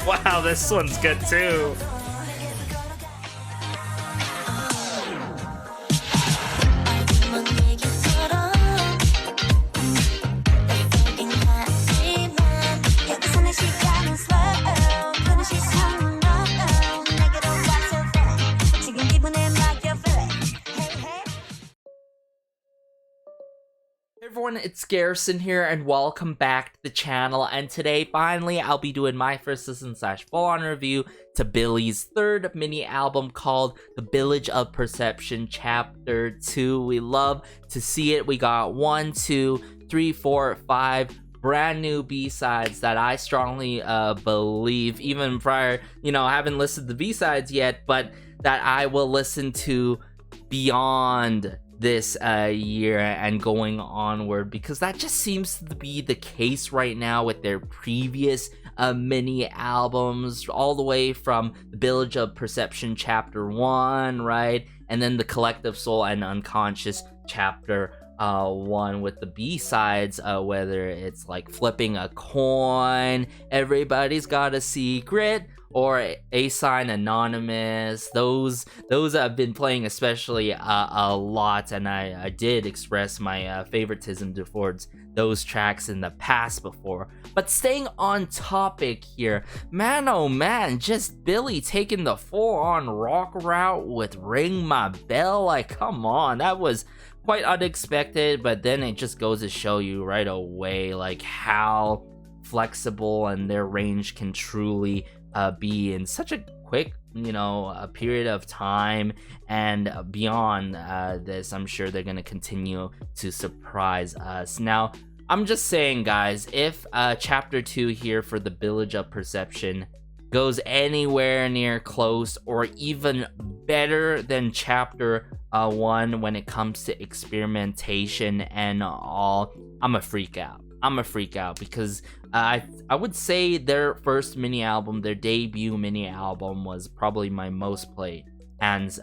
Wow, this one's good too. Hey everyone, it's Garrison here, and welcome back to the channel. And today, finally, I'll be doing my first listen / full-on review to Billie's third mini album called The Billage of Perception Chapter 2. We love to see it. We got 1, 2, 3, 4, 5 brand new B-sides that I strongly believe, even prior, I haven't listened to the B-sides yet, but that I will listen to beyond this year and going onward, because that just seems to be the case right now with their previous mini albums, all the way from The Billage of Perception Chapter 1, right? And then The Collective Soul and Unconscious Chapter 1 with the B-sides, whether it's like Flipping a Coin, Everybody's Got a Secret, or A Sign Anonymous. Those have been playing especially a lot, and I did express my favoritism towards those tracks in the past before. But staying on topic here, man oh man, just Billlie taking the full-on rock route with Ring My Bell. Like, come on, that was quite unexpected, but then it just goes to show you right away like how flexible and their range can truly be in such a quick, a period of time. And beyond this, I'm sure they're gonna continue to surprise us. Now, I'm just saying, guys, if chapter 2 here for The Billage of Perception goes anywhere near close or even better than chapter 1 when it comes to experimentation and all, I'm a freak out. Because I would say their first mini album, their debut mini album, was probably my most played, hands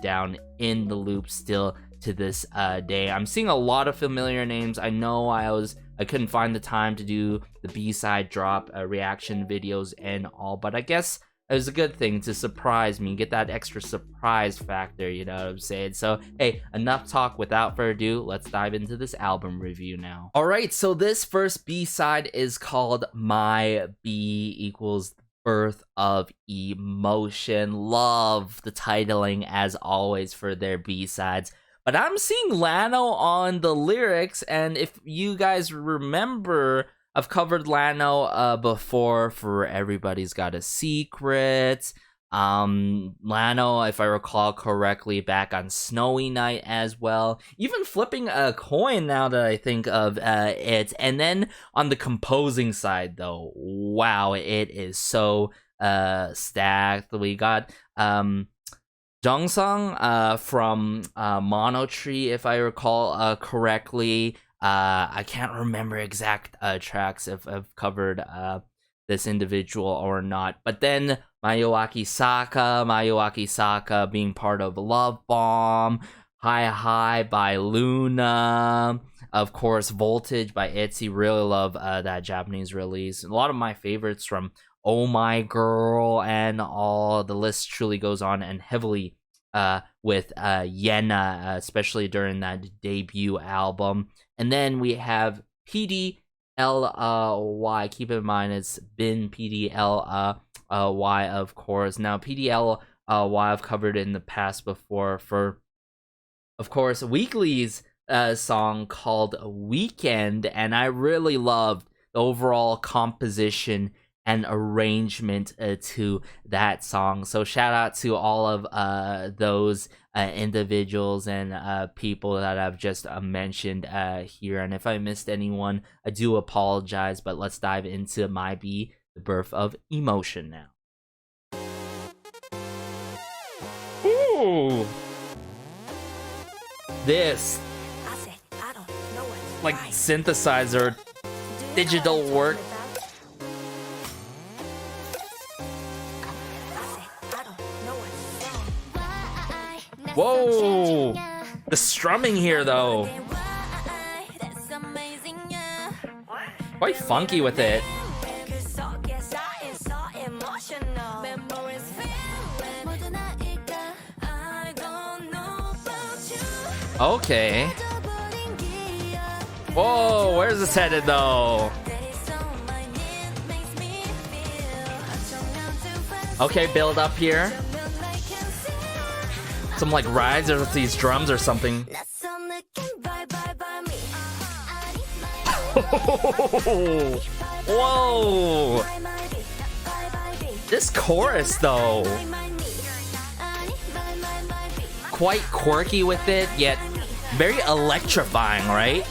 down, in the loop still to this day. I'm seeing a lot of familiar names. I know I couldn't find the time to do the B-side drop reaction videos and all, but I guess it was a good thing to surprise me, get that extra surprise factor, you know what I'm saying? So, hey, enough talk. Without further ado, let's dive into this album review now. Alright, so this first B-side is called My B equals Birth of Emotion. Love the titling, as always, for their B-sides. But I'm seeing Lano on the lyrics, and if you guys remember, I've covered Lano before for Everybody's Got a Secret. Lano, if I recall correctly, back on Snowy Night as well. Even Flipping a Coin, now that I think of it. And then on the composing side, though, wow, it is so stacked. We got Jungsung from Mono Tree, if I recall correctly. I can't remember exact tracks if I've covered this individual or not. But then Mayuaki Saka being part of Love Bomb, Hi Hi by Luna, of course Voltage by ITZY. Really love that Japanese release. A lot of my favorites from Oh My Girl and all. The list truly goes on, and heavily with Yena, especially during that debut album. And then we have PDLY. Keep in mind it's been PDLY, of course. Now, PDLY I've covered in the past before for, of course, Weekly's song called Weekend. And I really loved the overall composition and arrangement to that song. So shout out to all of those individuals and people that I've just mentioned here. And if I missed anyone, I do apologize, but let's dive into My B, The Birth of Emotion now. Ooh! This, like, synthesizer, digital work. Whoa! The strumming here, though. Quite funky with it. Okay. Whoa, where's this headed though? Okay, build up here. Some like rides or these drums or something. Whoa! This chorus though, quite quirky with it, yet very electrifying, right?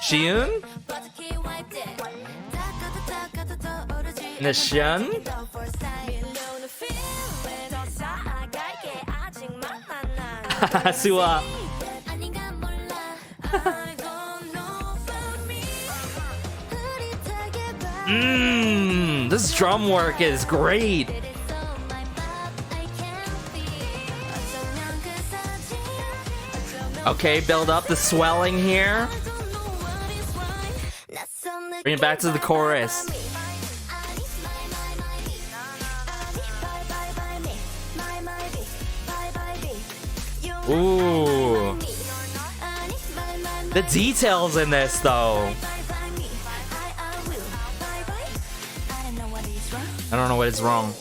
Shiun? Nishun? Suwa. This drum work is great. Okay, build up the swelling here. Bring it back to the chorus. Ooh. The details in this though. I don't know what is wrong.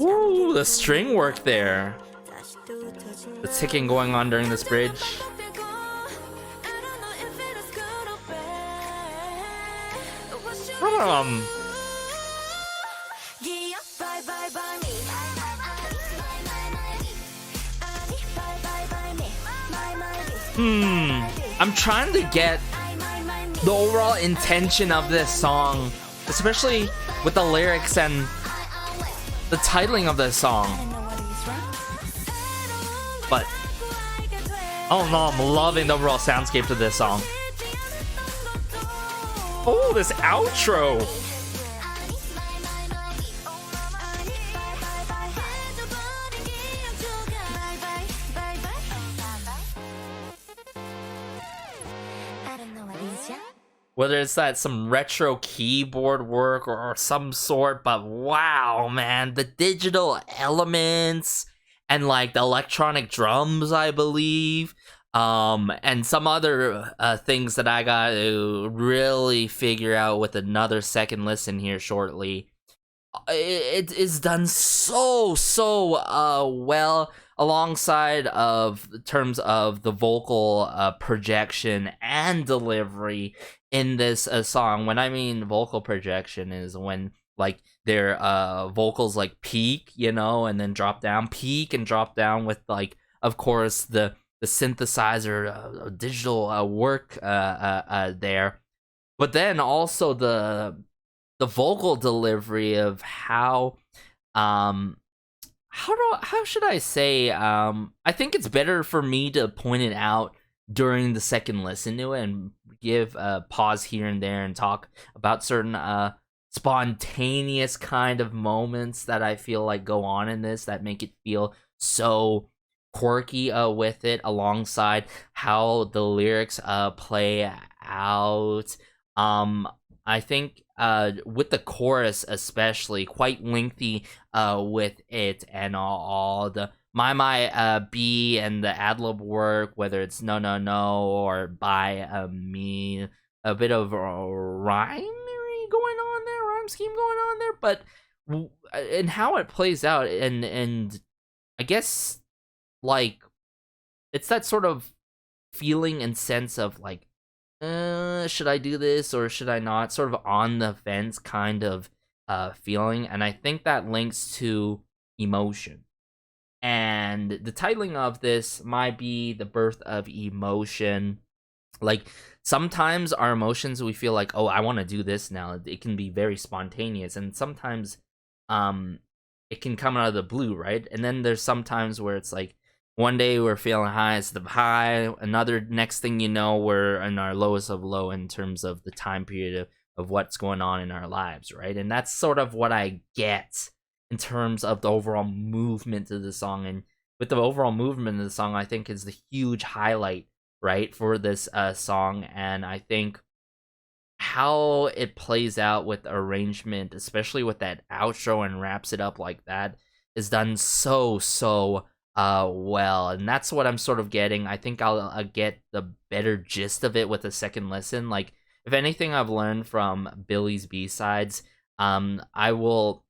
Ooh, the string work there. The ticking going on during this bridge. I'm trying to get the overall intention of this song, especially with the lyrics and the titling of this song. But oh no, I'm loving the overall soundscape to this song. Oh, this outro. Whether it's that some retro keyboard work or some sort, but wow, man, the digital elements and like the electronic drums, I believe, and some other things that I got to really figure out with another second listen here shortly. It is done so well, alongside of terms of the vocal projection and delivery in this song. When I mean vocal projection is when like their vocals like peak, you know, and then drop down, peak and drop down with like, of course, the synthesizer digital work there, but then also the vocal delivery of how should I say, I think it's better for me to point it out during the second listen to it and give a pause here and there and talk about certain spontaneous kind of moments that I feel like go on in this that make it feel so quirky with it, alongside how the lyrics play out. I think with the chorus especially, quite lengthy with it, and all the my B and the ad-lib work, whether it's no no no or by me, a bit of rhyme going on there, rhyme scheme going on there, but and how it plays out, and I guess like it's that sort of feeling and sense of like, should I do this or should I not, sort of on the fence kind of feeling, and I think that links to emotion. And the titling of this might be the birth of emotion. Like, sometimes our emotions, we feel like, oh, I want to do this now. It can be very spontaneous, and sometimes it can come out of the blue, right? And then there's sometimes where it's like, one day we're feeling high, it's the high. Another, next thing you know, we're in our lowest of low in terms of the time period of what's going on in our lives, right? And that's sort of what I get in terms of the overall movement of the song. And with the overall movement of the song, I think is the huge highlight, right, for this song. And I think how it plays out with arrangement, especially with that outro and wraps it up like that, is done so well, and that's what I'm sort of getting. I think I'll get the better gist of it with a second listen. Like, if anything I've learned from Billie's B-sides, I will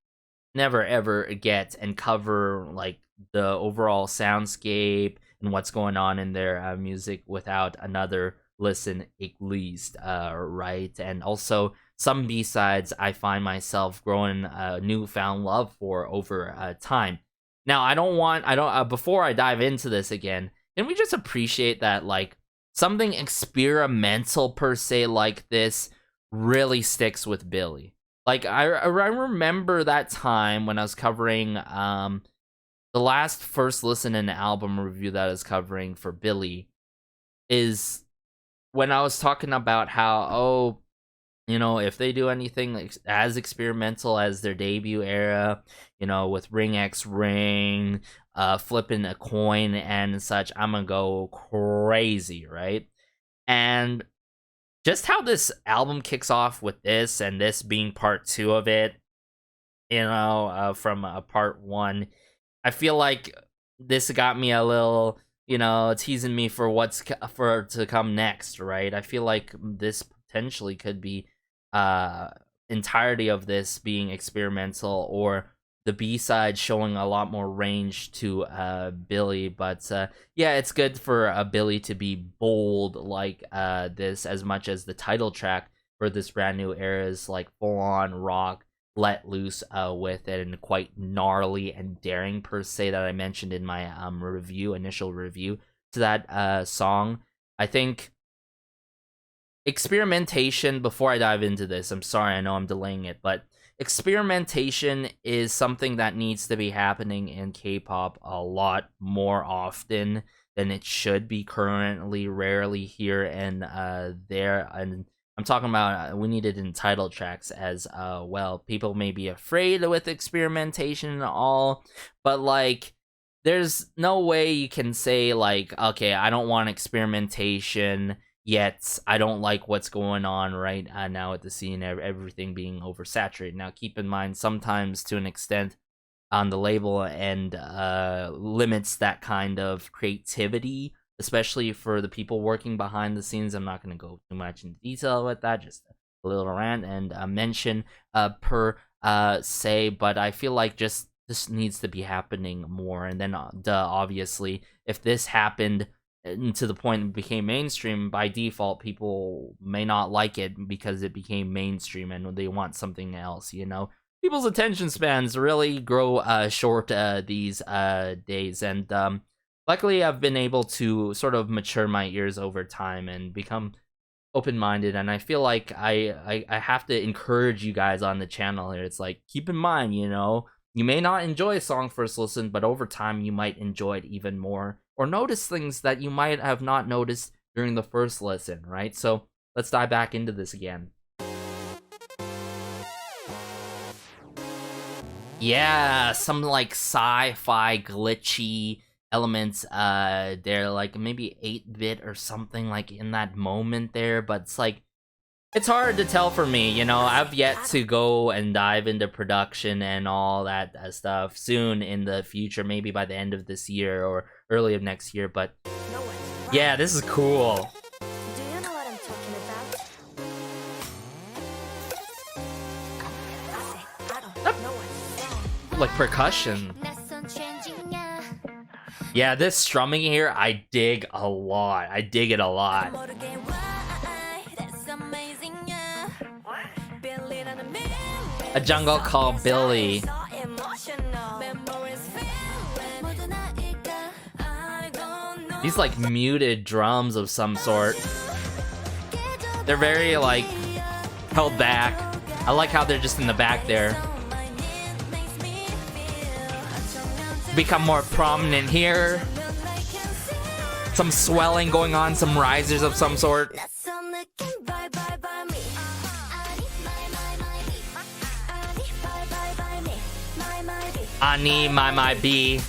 never ever get and cover like the overall soundscape and what's going on in their music without another listen at least, right? And also some B-sides I find myself growing a newfound love for over time. Now before I dive into this again, can we just appreciate that like something experimental per se like this really sticks with Billlie? Like I remember that time when I was covering the last first listen and album review that I was covering for Billlie is when I was talking about how, if they do anything as experimental as their debut era, with Ring X Ring, flipping a coin and such, I'm gonna go crazy, right? And just how this album kicks off with this, and this being part 2 of it, from part 1, I feel like this got me a little, teasing me for to come next, right? I feel like this potentially could be entirety of this being experimental, or the B-side showing a lot more range to Billlie. But yeah, it's good for Billlie to be bold like this, as much as the title track for this brand new era is like full-on rock, let loose with it, and quite gnarly and daring per se, that I mentioned in my initial review to that song. I think experimentation, before I dive into this, I'm sorry, I know I'm delaying it, but experimentation is something that needs to be happening in K-pop a lot more often than it should be currently. Rarely here and there, and I'm talking about we need it in title tracks as well. People may be afraid with experimentation and all, but like, there's no way you can say like, okay, I don't want experimentation, yet I don't like what's going on right now at the scene, everything being oversaturated. Now, keep in mind, sometimes to an extent on the label and limits that kind of creativity, especially for the people working behind the scenes. I'm not going to go too much in detail with that, just a little rant and mention per se, but I feel like just this needs to be happening more. And then obviously, if this happened to the point it became mainstream, by default people may not like it because it became mainstream and they want something else. People's attention spans really grow short these days, and luckily I've been able to sort of mature my ears over time and become open-minded, and I feel like I have to encourage you guys on the channel here. It's like, keep in mind, you may not enjoy a song first listen, but over time you might enjoy it even more, or notice things that you might have not noticed during the first listen, right? So let's dive back into this again. Yeah, some like sci-fi glitchy elements there, like maybe 8-bit or something like in that moment there, but it's like, it's hard to tell for me, I've yet to go and dive into production and all that stuff soon in the future, maybe by the end of this year or early of next year, but yeah, this is cool. Do you know what I'm talking about? Like percussion. Yeah, this strumming here, I dig a lot. I dig it a lot. A jungle called Billlie. These like muted drums of some sort. They're very like held back. I like how they're just in the back there. Become more prominent here. Some swelling going on, some risers of some sort. Ani, my B.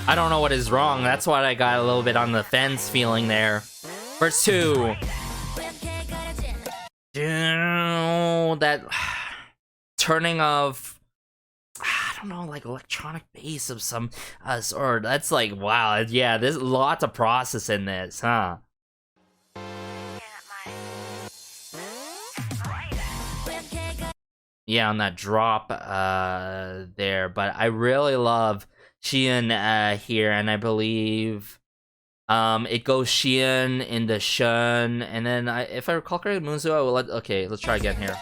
I don't know what is wrong. That's why I got a little bit on the fence feeling there. Verse 2. That turning of, I don't know, like electronic bass of some sort. That's like, wow, yeah, there's a lot to process in this, huh? Yeah, on that drop there, but I really love Xian here, and I believe it goes Xian into Shun, and then if I recall correctly, Moonsu, I will let. Okay, let's try again here.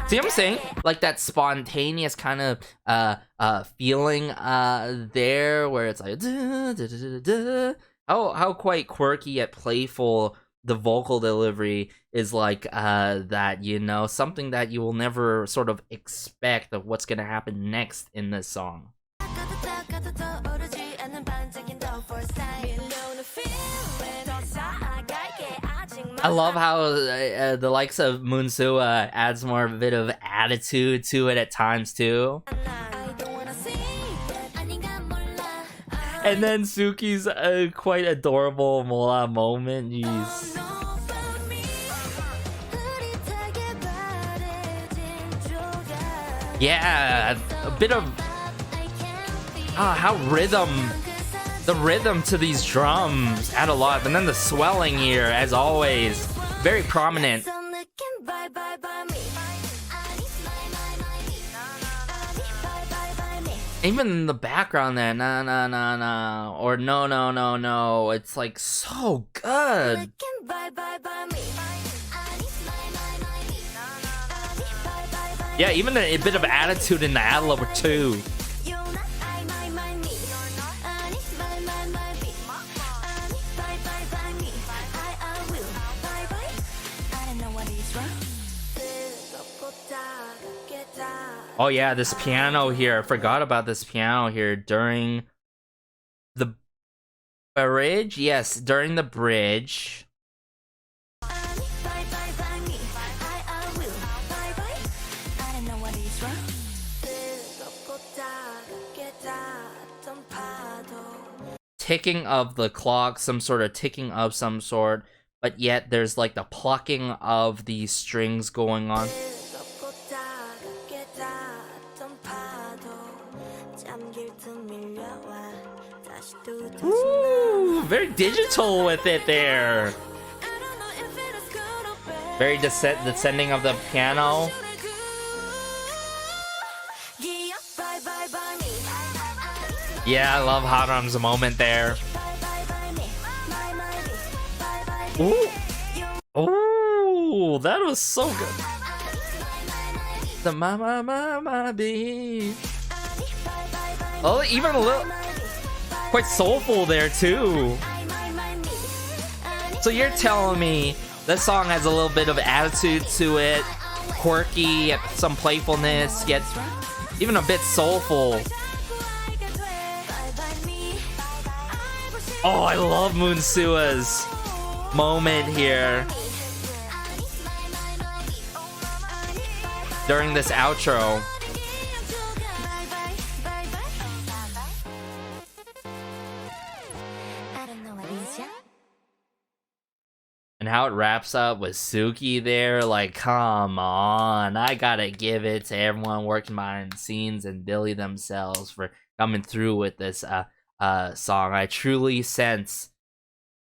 See what I'm saying? Like that spontaneous kind of feeling there, where it's like how quite quirky yet playful the vocal delivery is, like that, you know, something that you will never sort of expect of what's gonna happen next in this song. I love how the likes of Moonsua adds more of a bit of attitude to it at times too. And then Suki's quite adorable Mola moment. Jeez. Yeah, a bit of how the rhythm to these drums add a lot, and then the swelling here, as always, very prominent. Even in the background there, na na na na, or no no no no, it's like so good. Yeah, even a bit of attitude in the ad-lib too. Oh yeah, this piano here. I forgot about this piano here during the bridge. Yes, during the bridge. Ticking of the clock, some sort of ticking of some sort, but yet there's like the plucking of these strings going on. Ooh, very digital with it there. Very descending of the piano. Yeah, I love Haram's moment there. Ooh. Ooh, that was so good. The mama beat. Oh, even a little quite soulful there too. So you're telling me this song has a little bit of attitude to it, quirky, some playfulness, yet even a bit soulful. Oh, I love Moonsua's moment here during this outro. And how it wraps up with Suki there, like, come on. I gotta give it to everyone working behind the scenes and Billlie themselves for coming through with this song. I truly sense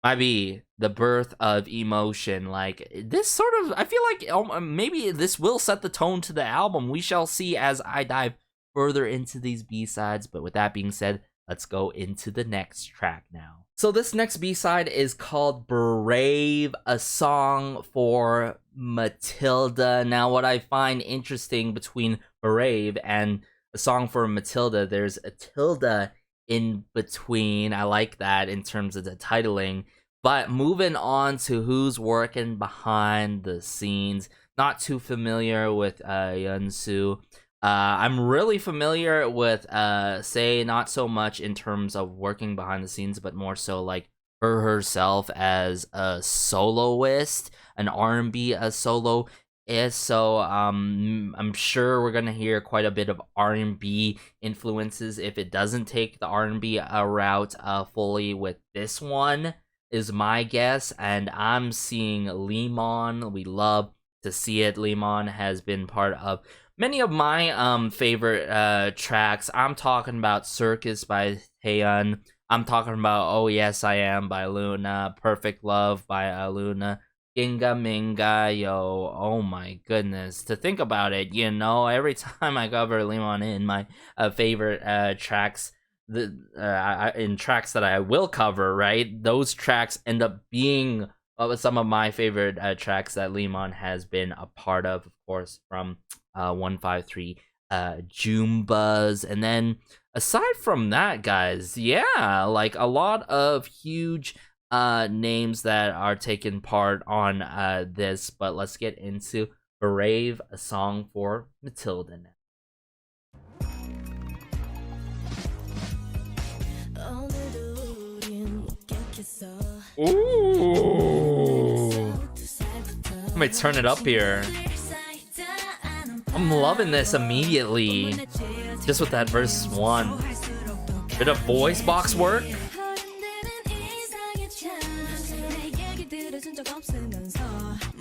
might be the birth of emotion. Like, this sort of, I feel like maybe this will set the tone to the album. We shall see as I dive further into these B-sides. But with that being said, let's go into the next track now. So this next B-side is called Brave, a song for Matilda. Now, what I find interesting between Brave and a song for Matilda, there's a tilde in between. I like that in terms of the titling. But moving on to who's working behind the scenes, not too familiar with Yunsu. I'm really familiar with Sei, not so much in terms of working behind the scenes, but more so like her herself as a soloist, an R&B solo. is. So I'm sure we're gonna hear quite a bit of R&B influences if it doesn't take the R&B route fully with this one, is my guess. And I'm seeing Lemon. We love to see it. Lemon has been part of many of my favorite tracks. I'm talking about Circus by Taeyeon. I'm talking about Oh Yes I Am by Luna, Perfect Love by Luna, Ginga Minga, yo, oh my goodness. To think about it, you know, every time I cover Lemon in my favorite tracks, in tracks that I will cover, right? Those tracks end up being some of my favorite tracks that Lemon has been a part of course, from 153 Jumbas. And then aside from that, guys, yeah, like a lot of huge names that are taking part on this. But let's get into Brave, a song for Matilda now. Ooh, I might turn it up here. I'm loving this immediately, just with that verse 1. Bit of voice box work.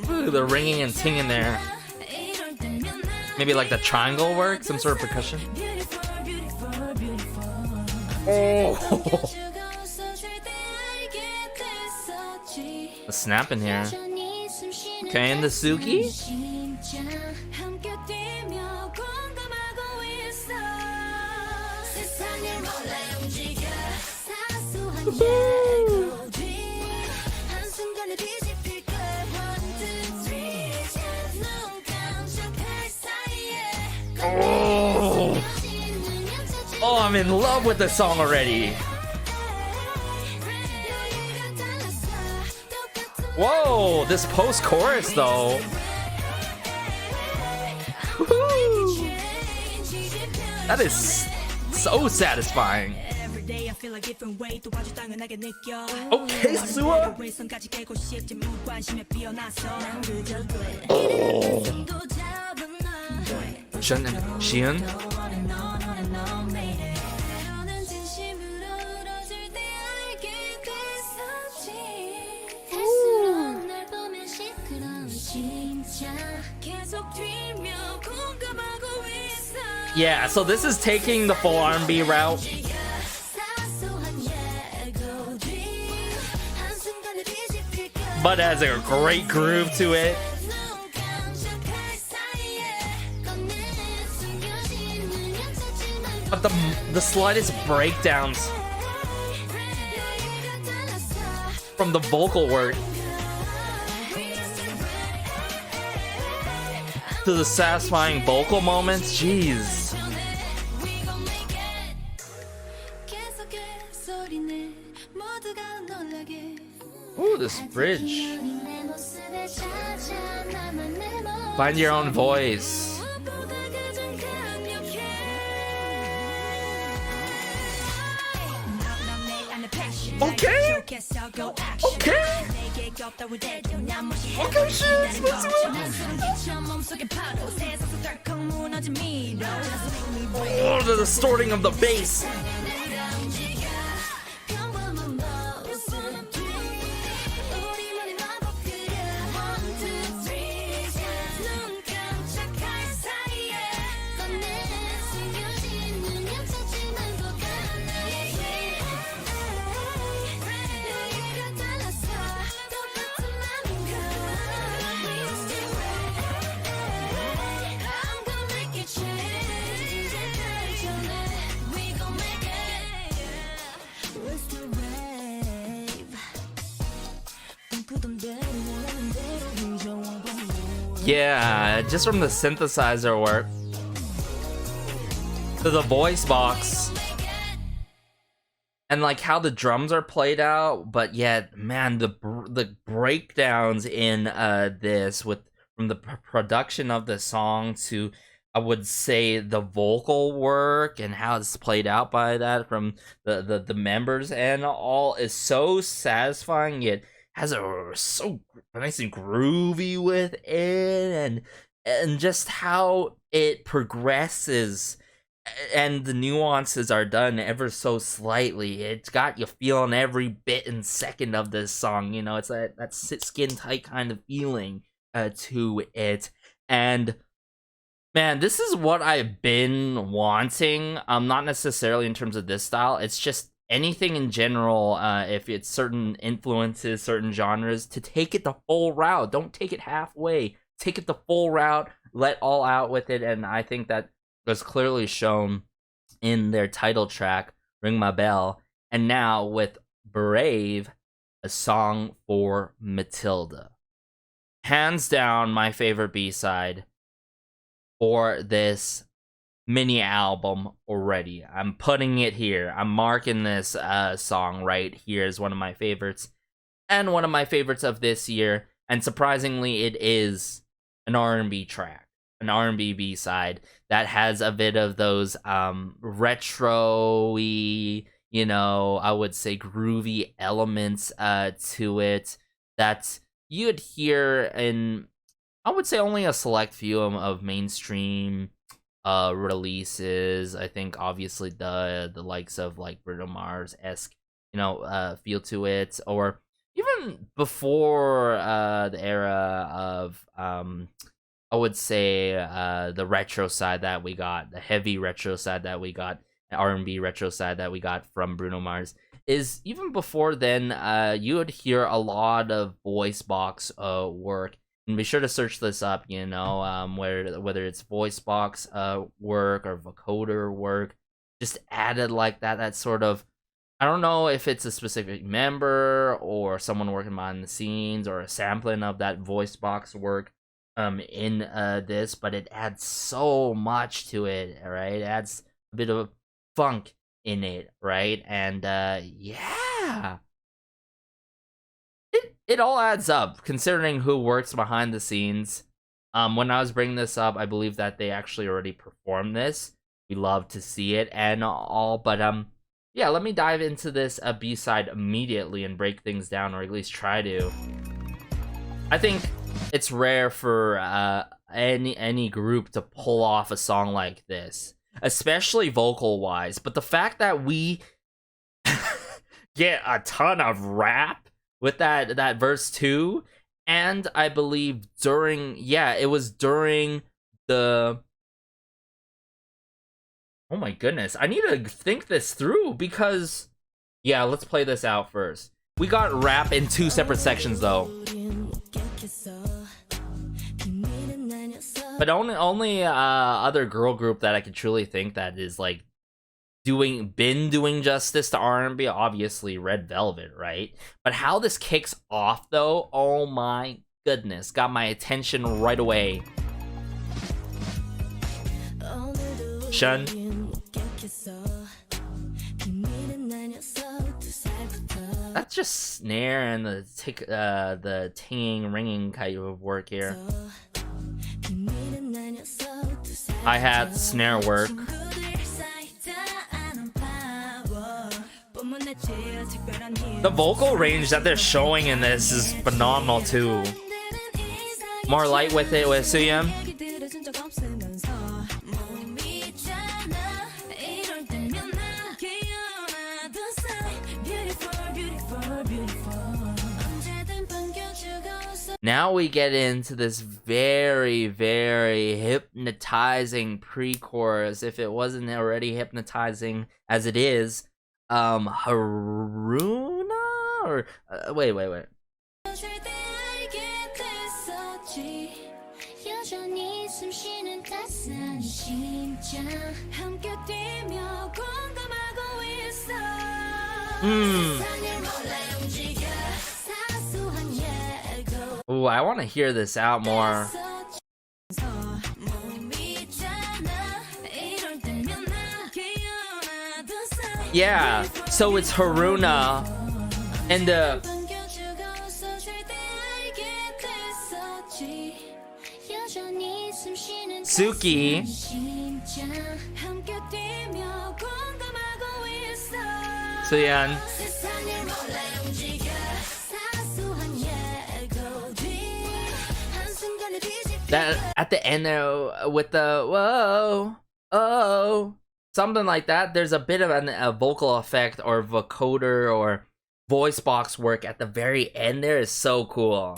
Ooh, the ringing and singing there. Maybe like the triangle work, some sort of percussion. Oh, a snap in here. Okay, and the Suki. Oh, I'm in love with the song already. Whoa, this post-chorus though. Woo-hoo. That is so satisfying. Okay, Sua. Oh. Shun and Xian. Yeah, so this is taking the full R&B route. But has a great groove to it. But the slightest breakdowns from the vocal work to the satisfying vocal moments, jeez. Ooh, this bridge. Find your own voice. Okay. Okay. Okay, shit. Oh, the distorting of the bass. Yeah, just from the synthesizer work to the voice box and like how the drums are played out, but yet, man, the breakdowns in this with from the production of the song to, I would say, the vocal work and how it's played out by that from the members and all is so satisfying, yet has a so nice and groovy with it, and just how it progresses and the nuances are done ever so slightly. It's got you feeling every bit and second of this song. You know, it's that skin tight kind of feeling to it. And man, this is what I've been wanting. Not necessarily in terms of this style. It's just anything in general. If it's certain influences, certain genres, to take it the full route. Don't take it halfway. Take it the full route. Let all out with it. And I think that was clearly shown in their title track, "Ring My Bell," and now with "Brave," a song for Matilda. Hands down, my favorite B-side for this mini album already. I'm putting it here. I'm marking this song right here as one of my favorites, and one of my favorites of this year. And surprisingly, it is an R&B track, an R&B B-side that has a bit of those retro-y, you know, I would say groovy elements to it that you'd hear in, I would say, only a select few of mainstream releases. I think obviously the likes of like Bruno Mars-esque, you know, feel to it, or even before the era of I would say the retro side that we got, the heavy retro side that we got, the R&B retro side that we got from Bruno Mars, is even before then, you would hear a lot of voice box work. And be sure to search this up, you know, whether it's voice box work or vocoder work, just added like that sort of, I don't know if it's a specific member or someone working behind the scenes or a sampling of that voice box work in this, but it adds so much to it, right? It adds a bit of funk in it, right? And yeah, it all adds up considering who works behind the scenes. When I was bringing this up, I believe that they actually already performed this. We love to see it and all, but yeah, let me dive into this B-side immediately and break things down, or at least try to. I think it's rare for any group to pull off a song like this, especially vocal wise. But the fact that we get a ton of rap with that verse 2, and I believe it was during the, oh my goodness, I need to think this through, because yeah, let's play this out first. We got rap in 2 separate sections though. But only other girl group that I could truly think that is like doing justice to R&B, obviously Red Velvet, right? But how this kicks off though, oh my goodness, got my attention right away. Shun. That's just snare and the tinging, ringing kind of work here. Hi-hat, snare work. The vocal range that they're showing in this is phenomenal too. More light with it with Suyam. Now we get into this very, very hypnotizing pre-chorus, if it wasn't already hypnotizing as it is. Haruna? Or, wait. Ooh, I want to hear this out more. Yeah, so it's Haruna and Suki. Suyeon. That at the end there with the whoa, oh, something like that. There's a bit of a vocal effect or vocoder or voice box work at the very end. There is so cool.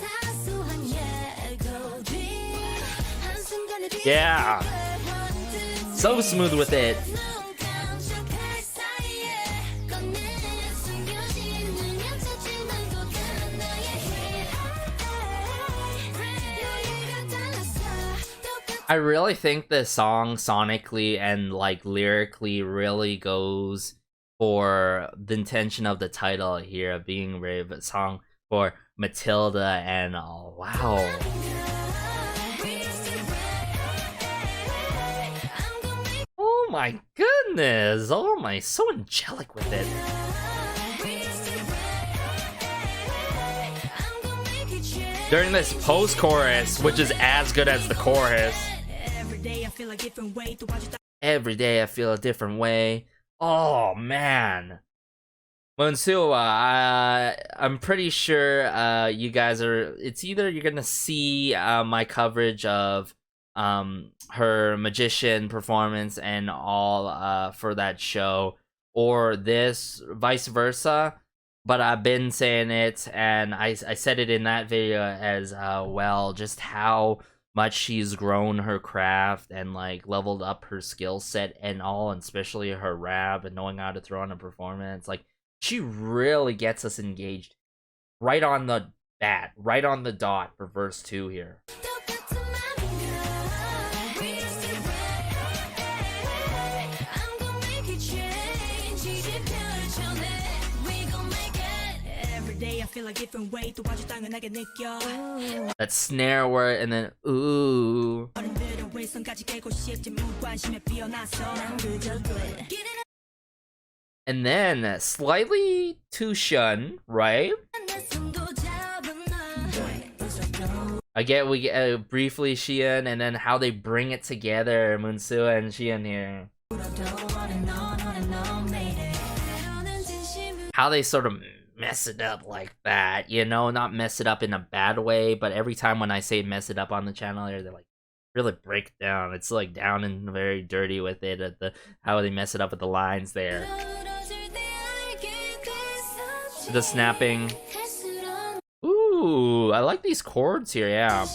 Yeah, so smooth with it. I really think the song sonically and like lyrically really goes for the intention of the title here of being rave, a song for Matilda, and oh wow. Oh my goodness! Oh my, so angelic with it. During this post-chorus, which is as good as the chorus. Every day I feel a different way. Oh man. Monsuwa, I'm pretty sure you guys are, it's either you're gonna see my coverage of her magician performance and all for that show, or this, vice versa. But I've been saying it, and I said it in that video as well, just how much she's grown her craft and like leveled up her skill set and all, and especially her rap and knowing how to throw on a performance. Like, she really gets us engaged right on the bat, right on the dot for verse 2 here. That snare word and then ooh. And then slightly too shun, right? I get we get briefly Xian, and then how they bring it together, Munsua and Xian here. How they sort of mess it up like that, you know, not mess it up in a bad way, but every time when I say mess it up on the channel here, they're like really break down. It's like down and very dirty with it at the how they mess it up with the lines there. The snapping. Ooh, I like these chords here, yeah.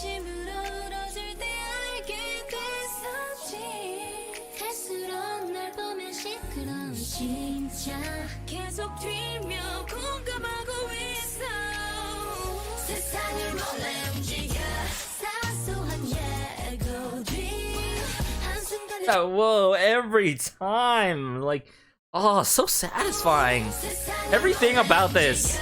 Whoa, every time, like, oh, so satisfying. Everything about this.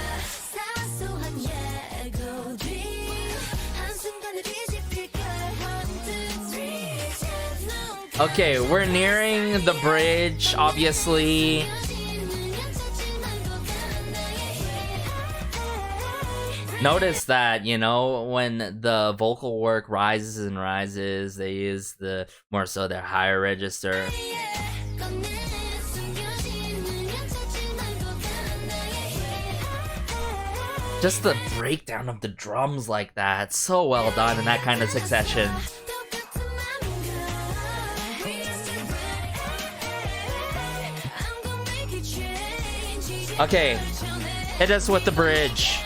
Okay, we're nearing the bridge, obviously. Notice that, you know, when the vocal work rises and rises, they use the more so their higher register. Just the breakdown of the drums like that, so well done in that kind of succession. Okay, hit us with the bridge.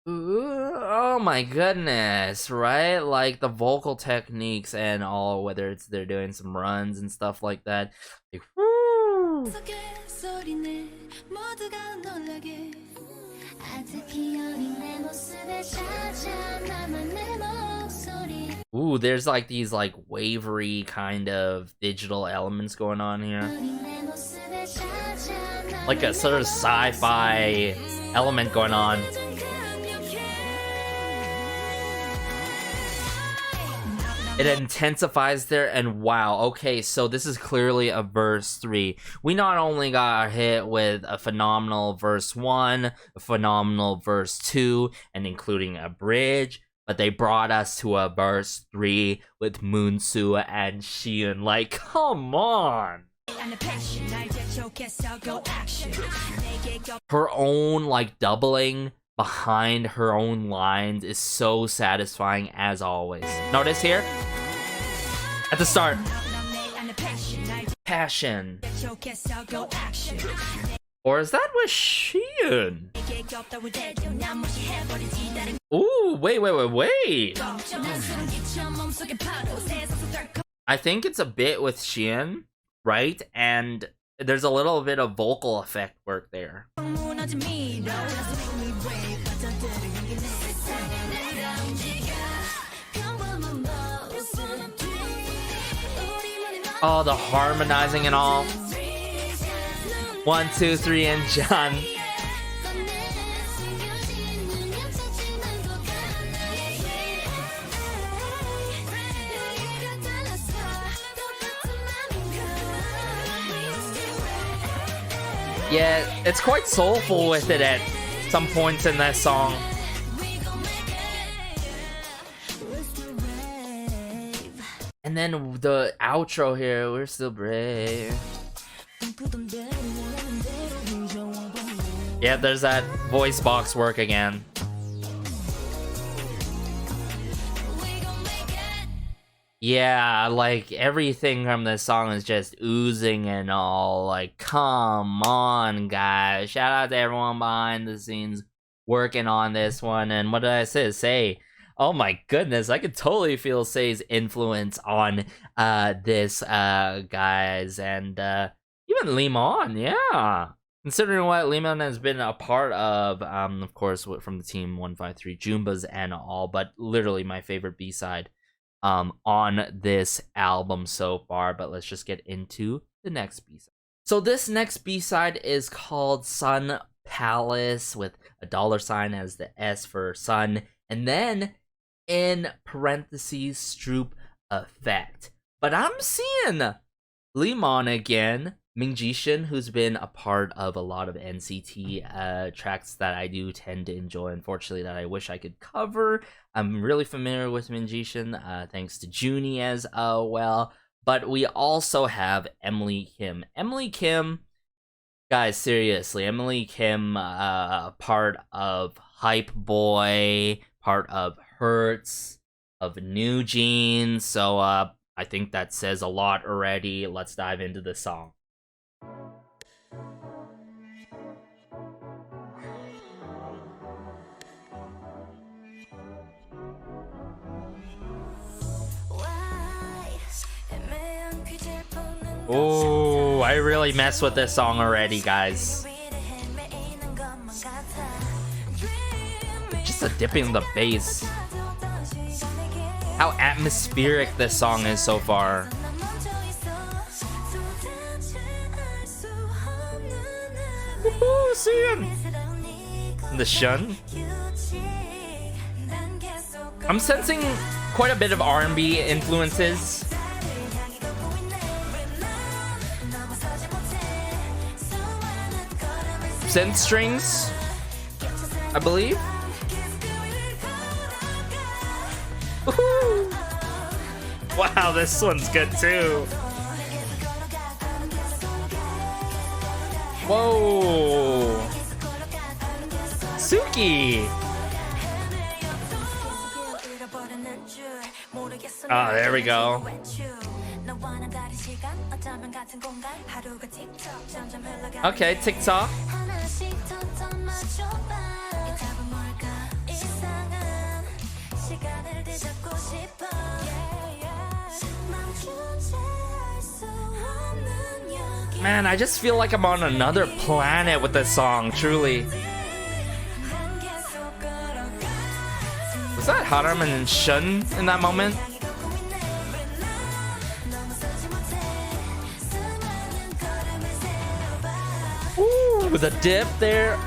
Ooh, oh my goodness, right? Like the vocal techniques and all, whether it's they're doing some runs and stuff like that. Like, woo! Ooh, there's like these like wavery kind of digital elements going on here. Like a sort of sci-fi element going on. It intensifies there, and wow, okay, so this is clearly a verse 3. We not only got hit with a phenomenal verse 1, a phenomenal verse 2, and including a bridge, but they brought us to a verse 3 with Moonsu and Xion. Like, come on! Her own, like, doubling behind her own lines is so satisfying as always. Notice here? At the start. Passion. Or is that with Xion? Ooh, wait. I think it's a bit with Xion, right? And there's a little bit of vocal effect work there. Oh, the harmonizing and all. 1, 2, 3, and John. Yeah, it's quite soulful with it at some points in that song. And then the outro here, we're still brave. Yeah, there's that voice box work again. Yeah, like everything from this song is just oozing and all. Like, come on, guys. Shout out to everyone behind the scenes working on this one. And what did I say? Oh my goodness, I could totally feel Say's influence on this, guys. And even Limon, yeah. Considering what Limon has been a part of course, from the team 153 Jumbas and all, but literally my favorite B-side on this album so far. But let's just get into the next B-side. So this next B-side is called Sun Palace with a $sign as the S for sun, and then in parentheses Stroop effect. But I'm seeing Limon again, Mcguffins, who's been a part of a lot of NCT tracks that I do tend to enjoy, unfortunately, that I wish I could cover. I'm really familiar with Mcguffins, thanks to Junie as well. But we also have Emily Kim. Emily Kim, guys, seriously, Emily Kim, part of Hype Boy, part of Hertz, of New Jeans. So I think that says a lot already. Let's dive into the song. Oh, I really mess with this song already, guys. Just a dip in the bass. How atmospheric this song is so far. Woohoo, see him! The shun. I'm sensing quite a bit of R&B influences. Synth strings, I believe. Woohoo! Wow, this one's good too. Whoa! Suki! Ah, there we go. Okay, TikTok. Man, I just feel like I'm on another planet with this song, truly. Was that Haram and Shun in that moment? Ooh, with a dip there.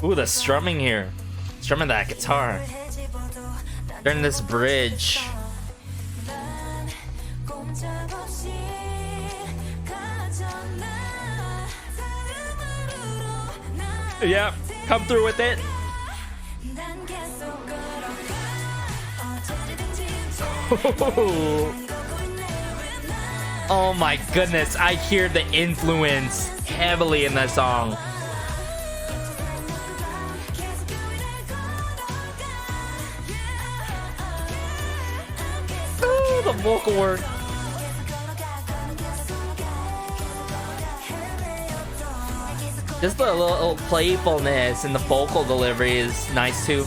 Ooh, the strumming here. Strumming that guitar. During this bridge. Yep, come through with it. Oh my goodness, I hear the influence heavily in that song. Ooh, the vocal work. Just the little playfulness and the vocal delivery is nice too.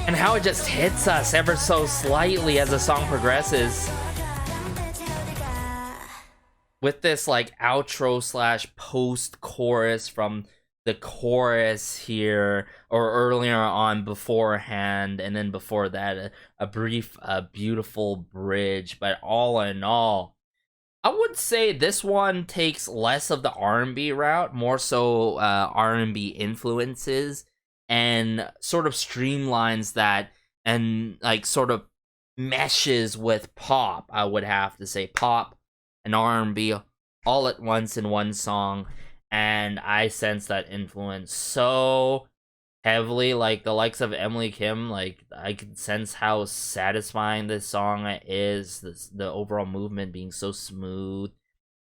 And how it just hits us ever so slightly as the song progresses. With this like outro slash post chorus from the chorus here, or earlier on beforehand, and then before that a brief beautiful bridge. But all in all, I would say this one takes less of the R&B route, more so R&B influences, and sort of streamlines that and like sort of meshes with pop. I would have to say pop and R&B all at once in one song, and I sense that influence so heavily. Like the likes of Emily Kim, like I can sense how satisfying this song is, the overall movement being so smooth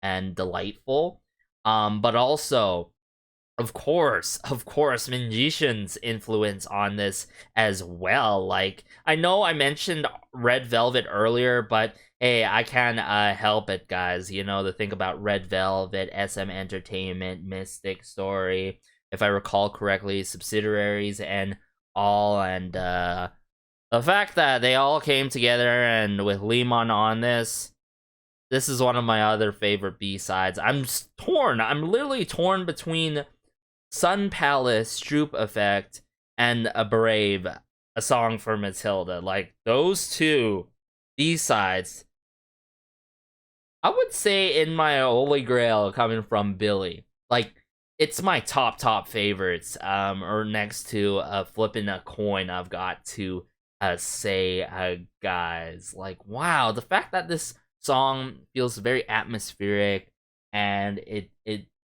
and delightful. But also of course Mcguffins' influence on this as well. Like I know I mentioned Red Velvet earlier, but hey, I can't help it, guys. You know, the thing about Red Velvet, SM Entertainment, Mystic Story, if I recall correctly, subsidiaries and all, and the fact that they all came together, and with Lemon on this is one of my other favorite B-sides. I'm literally torn between Sun Palace, Stroop Effect, and A Brave, a song for Matilda. Like, those two B-sides, I would say in my holy grail coming from Billlie. Like, it's my top favorites, or next to flipping a coin. I've got to say, guys, like, wow, the fact that this song feels very atmospheric, and it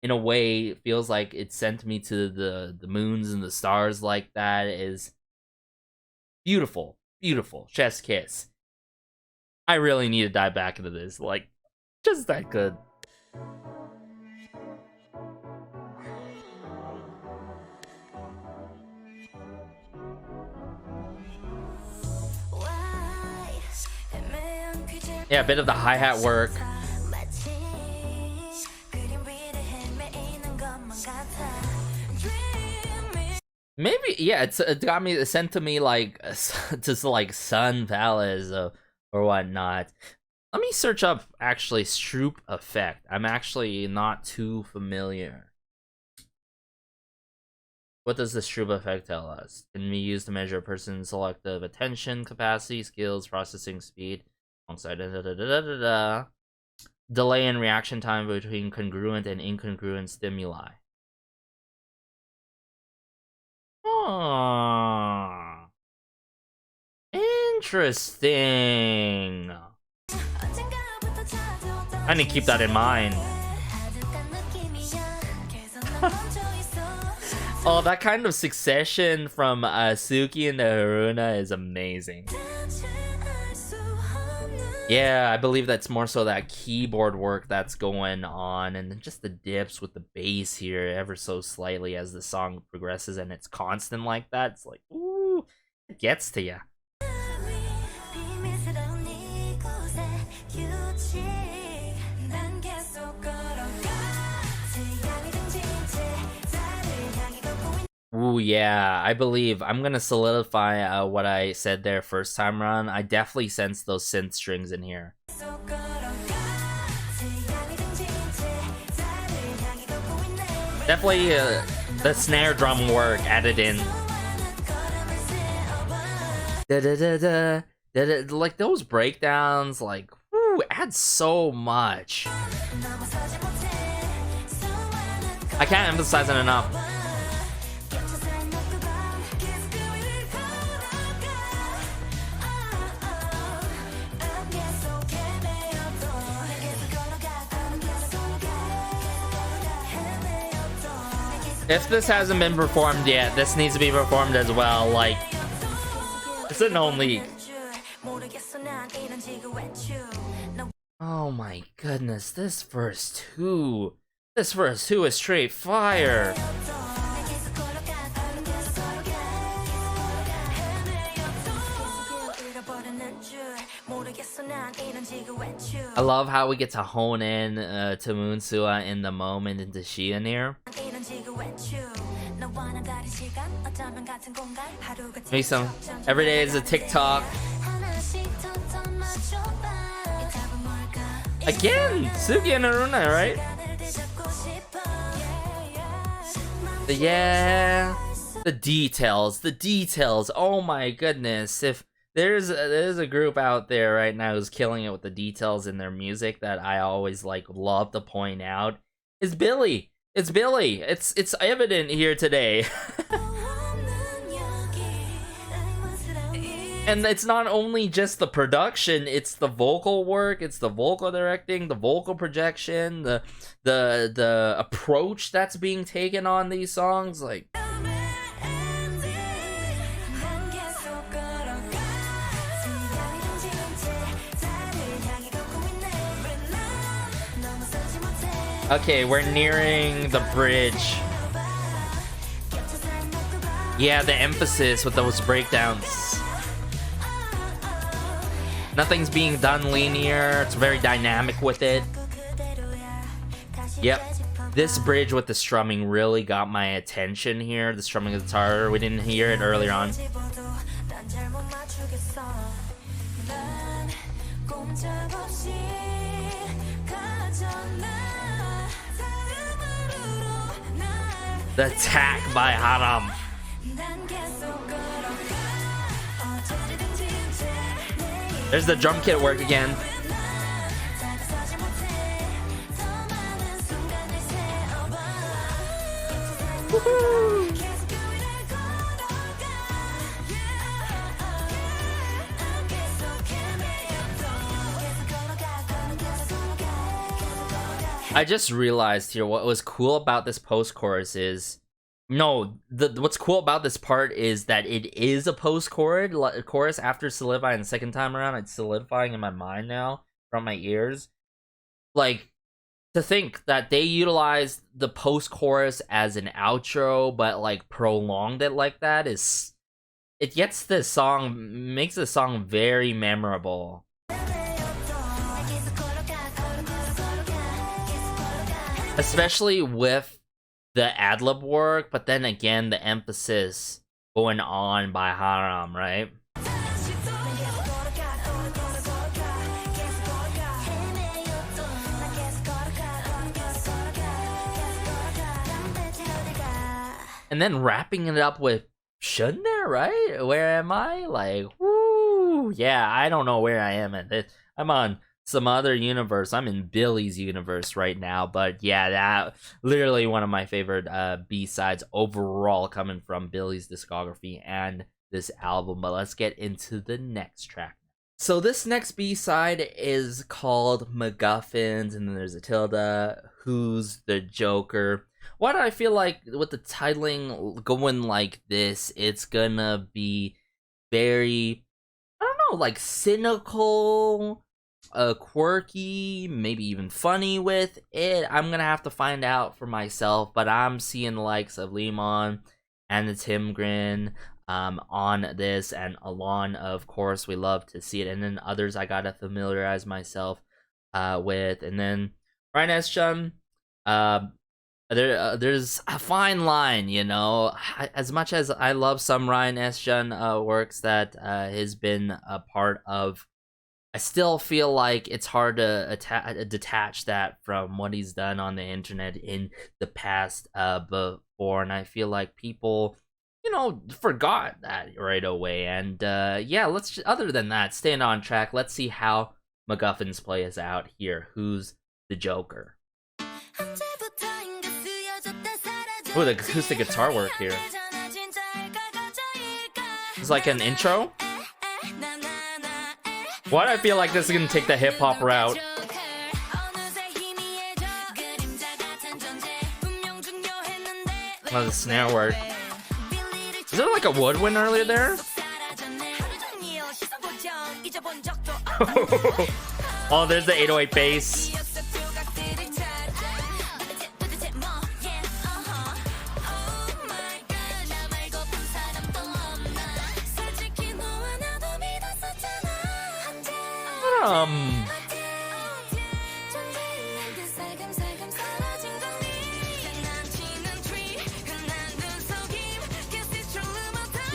in a way feels like it sent me to the moons and the stars, like that, is beautiful. Chef's kiss. I really need to dive back into this, like, just that good. Yeah, a bit of the hi-hat work. Maybe, yeah, it got me sent to me like just like Sun Palace or whatnot. Let me search up actually Stroop Effect. I'm actually not too familiar. What does the Stroop Effect tell us? Can be used to measure a person's selective attention capacity, skills, processing speed, alongside delay in reaction time between congruent and incongruent stimuli. Oh, interesting. I need to keep that in mind. Oh, that kind of succession from Suki and Haruna is amazing. Yeah, I believe that's more so that keyboard work that's going on, and then just the dips with the bass here ever so slightly as the song progresses, and it's constant like that. It's like, ooh, it gets to you. Ooh, yeah, I believe I'm gonna solidify what I said there first time around. I definitely sense those synth strings in here. Definitely the snare drum work added in. Like those breakdowns, like, whoo, add so much. I can't emphasize it enough. If this hasn't been performed yet, this needs to be performed as well. Like, it's a known league. Oh my goodness, this verse 2 is straight fire. I love how we get to hone in to Moonsua in the moment into Shion here. Maybe some every day is a TikTok. Again, Sugi and Aruna, right? The details. Oh my goodness. If there's a group out there right now who's killing it with the details in their music that I always like love to point out, it's Billlie. It's Billlie. It's evident here today. And it's not only just the production, it's the vocal work, it's the vocal directing, the vocal projection, the approach that's being taken on these songs, like okay, we're nearing the bridge. Yeah, the emphasis with those breakdowns. Nothing's being done linear. It's very dynamic with it. Yep. This bridge with the strumming really got my attention here. The strumming of the guitar. We didn't hear it earlier on. The attack by Haram. There's the drum kit work again. Woohoo! I just realized here what was cool about this post-chorus is what's cool about this part is that it is a post-chorus after Solidify the second time around. It's solidifying in my mind now from my ears. Like, to think that they utilized the post-chorus as an outro, but like prolonged it like that makes the song very memorable. Especially with the ad-lib work, but then again, the emphasis going on by Haram, right? And then wrapping it up with Shun there, right? Where am I? Like, woo! Yeah, I don't know where I am at this. I'm on some other universe. I'm in Billie's universe right now, but yeah, that literally one of my favorite B-sides overall coming from Billie's discography and this album. But let's get into the next track. So this next B-side is called Mcguffins, and then there's Matilda, Who's the Joker. Why do I feel like with the titling going like this, it's gonna be very, I don't know, like cynical, quirky, maybe even funny with it? I'm gonna have to find out for myself, but I'm seeing the likes of Lemon and the Timgren on this, and Alon, of course, we love to see it, and then others I gotta familiarize myself with, and then Ryan S. There's a fine line, you know. As much as I love some Ryan S. works that has been a part of, I still feel like it's hard to detach that from what he's done on the internet in the past before, and I feel like people, you know, forgot that right away. And yeah, other than that, staying on track, let's see how Mcguffins plays out here. Who's the Joker? Ooh, the acoustic guitar work here. It's like an intro. Why do I feel like this is gonna take the hip-hop route? Oh, the snare work. Is there like a woodwind earlier there? Oh, there's the 808 bass.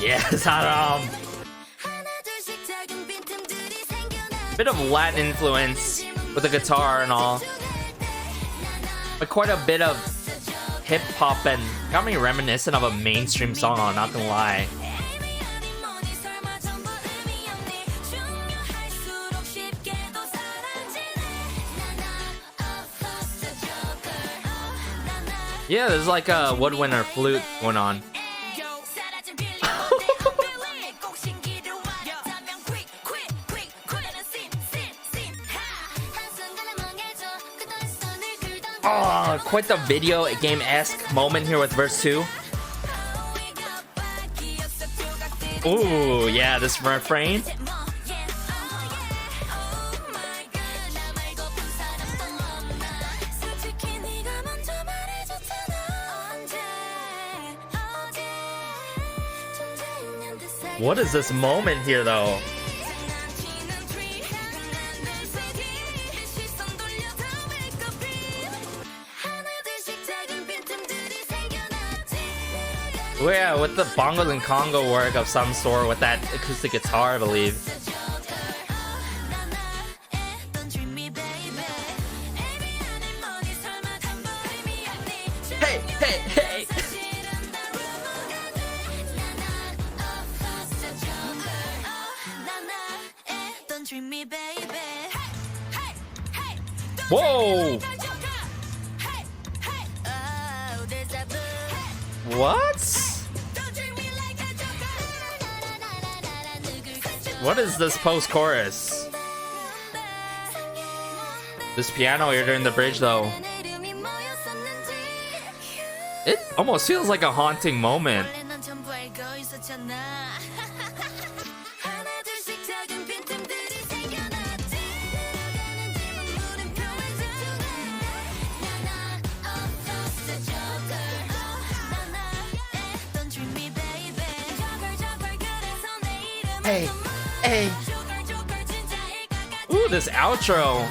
Yes, bit of Latin influence with the guitar and all, but quite a bit of hip hop, and got me reminiscent of a mainstream song. I'm not gonna lie. Yeah, there's like a woodwind or flute going on. Oh, quite the video game-esque moment here with verse 2. Ooh, yeah, this refrain. What is this moment here, though? Oh, yeah, with the bongos and congo work of some sort with that acoustic guitar, I believe. Hey, hey, hey! Whoa! What? What is this post-chorus? This piano here during the bridge, though. It almost feels like a haunting moment. Hey, hey. Ooh, this outro.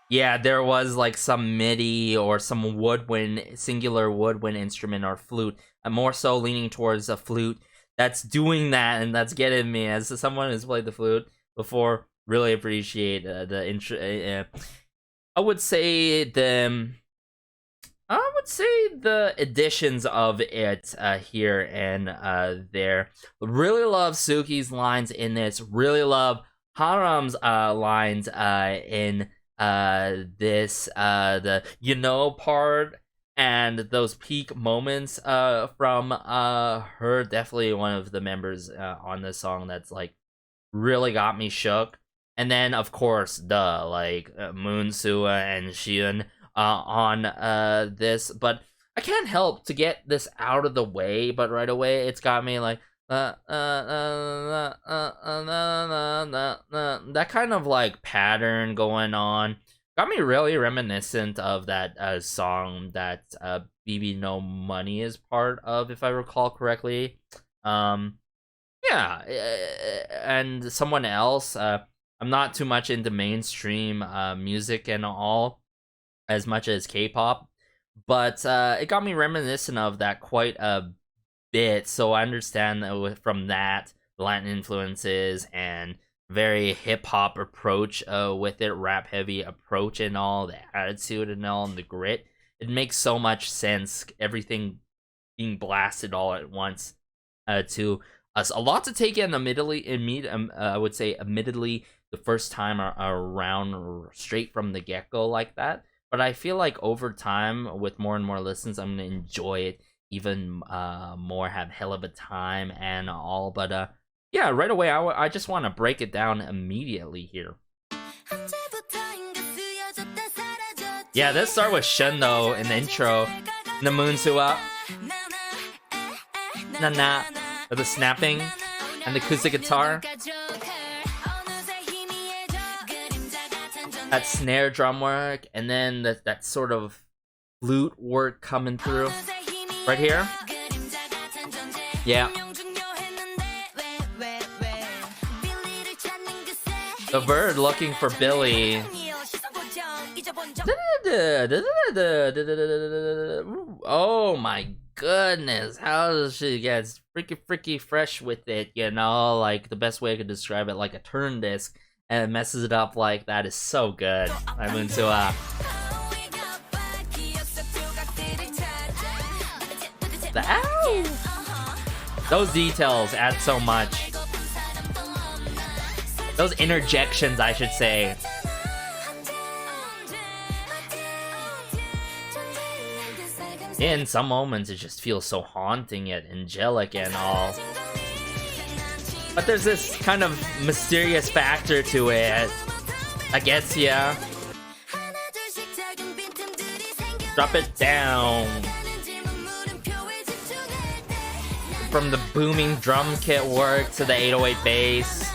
Yeah, there was like some MIDI or some woodwind, singular woodwind instrument or flute. I'm more so leaning towards a flute that's doing that, and that's getting me. As someone who's played the flute before, really appreciate the intro. I would say the additions of it here and there. Really love Suki's lines in this. Really love Haram's lines in this the part, and those peak moments from her. Definitely one of the members on this song that's like really got me shook. And then of course Moon Sua and Xion on this, but I can't help to get this out of the way, but right away it's got me like that kind of like pattern going on. Got me really reminiscent of that song that BB No Money is part of, if I recall correctly. Yeah, and someone else. I'm not too much into mainstream music and all, as much as K-pop, but it got me reminiscent of that quite a bit. So I understand that from that, the Latin influences and very hip-hop approach with it, rap-heavy approach and all, the attitude and all, and the grit. It makes so much sense, everything being blasted all at once to us. A lot to take in, I would say, admittedly, the first time around straight from the get-go like that. But I feel like over time, with more and more listens, I'm gonna enjoy it even more, have hell of a time and all. But yeah, right away, I just want to break it down immediately here. Yeah, this start with Shun though in the intro. The Moonsua. Na with the snapping and the acoustic guitar. That snare drum work, and then that sort of flute work coming through right here. Yeah. The bird looking for Billlie. Oh my goodness, how does she get freaky fresh with it, you know? Like, the best way I could describe it, like a turn disc, and it messes it up like that is so good. I mean, so, those details add so much. Those interjections, I should say. In some moments, it just feels so haunting yet angelic and all. But there's this kind of mysterious factor to it. I guess, yeah. Drop it down. From the booming drum kit work to the 808 bass.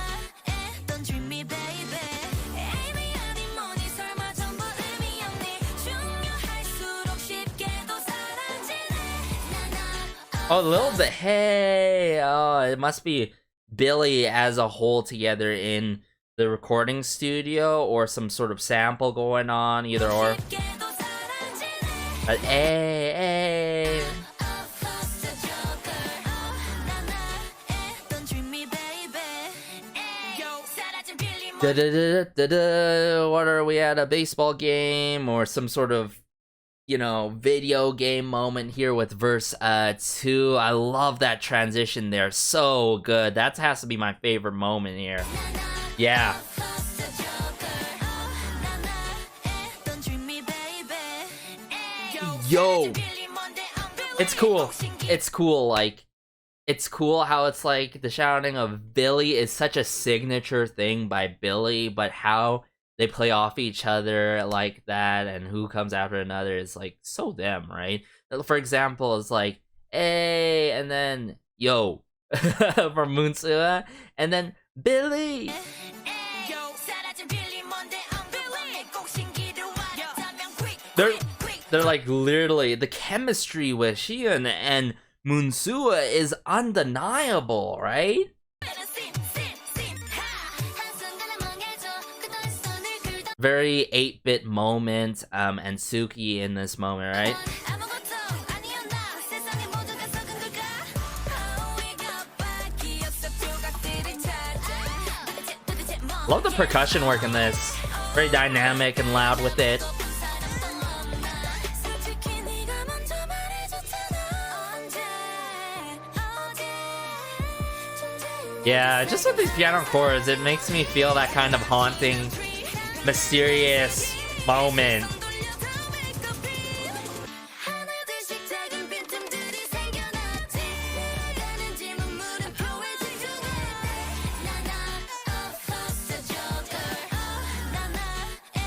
Oh, a little bit. Hey, oh, it must be Billlie as a whole together in the recording studio, or some sort of sample going on, either or. But hey. What are we at, a baseball game or some sort of, you know, video game moment here with verse 2. I love that transition there, so good. That has to be my favorite moment here. Yeah. Yo, it's cool. It's cool. Like, it's cool how it's like the shouting of Billlie is such a signature thing by Billlie, but how they play off each other like that, and who comes after another is like so them, right? For example, it's like, hey, and then yo for Moonsua, and then Billlie. They're like literally the chemistry with Shion and Moonsua is undeniable, right? Very 8-bit moment, and Suki in this moment, right? Love the percussion work in this. Very dynamic and loud with it. Yeah, just with these piano chords, it makes me feel that kind of haunting, mysterious moment.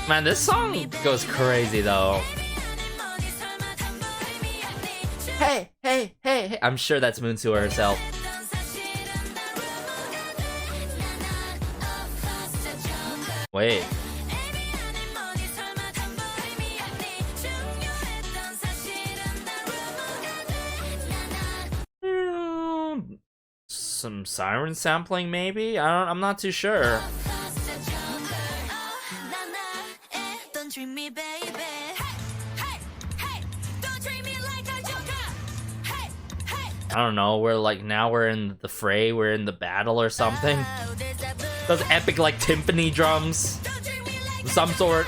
Man, this song goes crazy though. Hey, hey, hey, hey. I'm sure that's Moonsua herself. Wait. Some siren sampling maybe? I'm not too sure. I don't know, we're in the fray, we're in the battle or something. Those epic like timpani drums of some sort.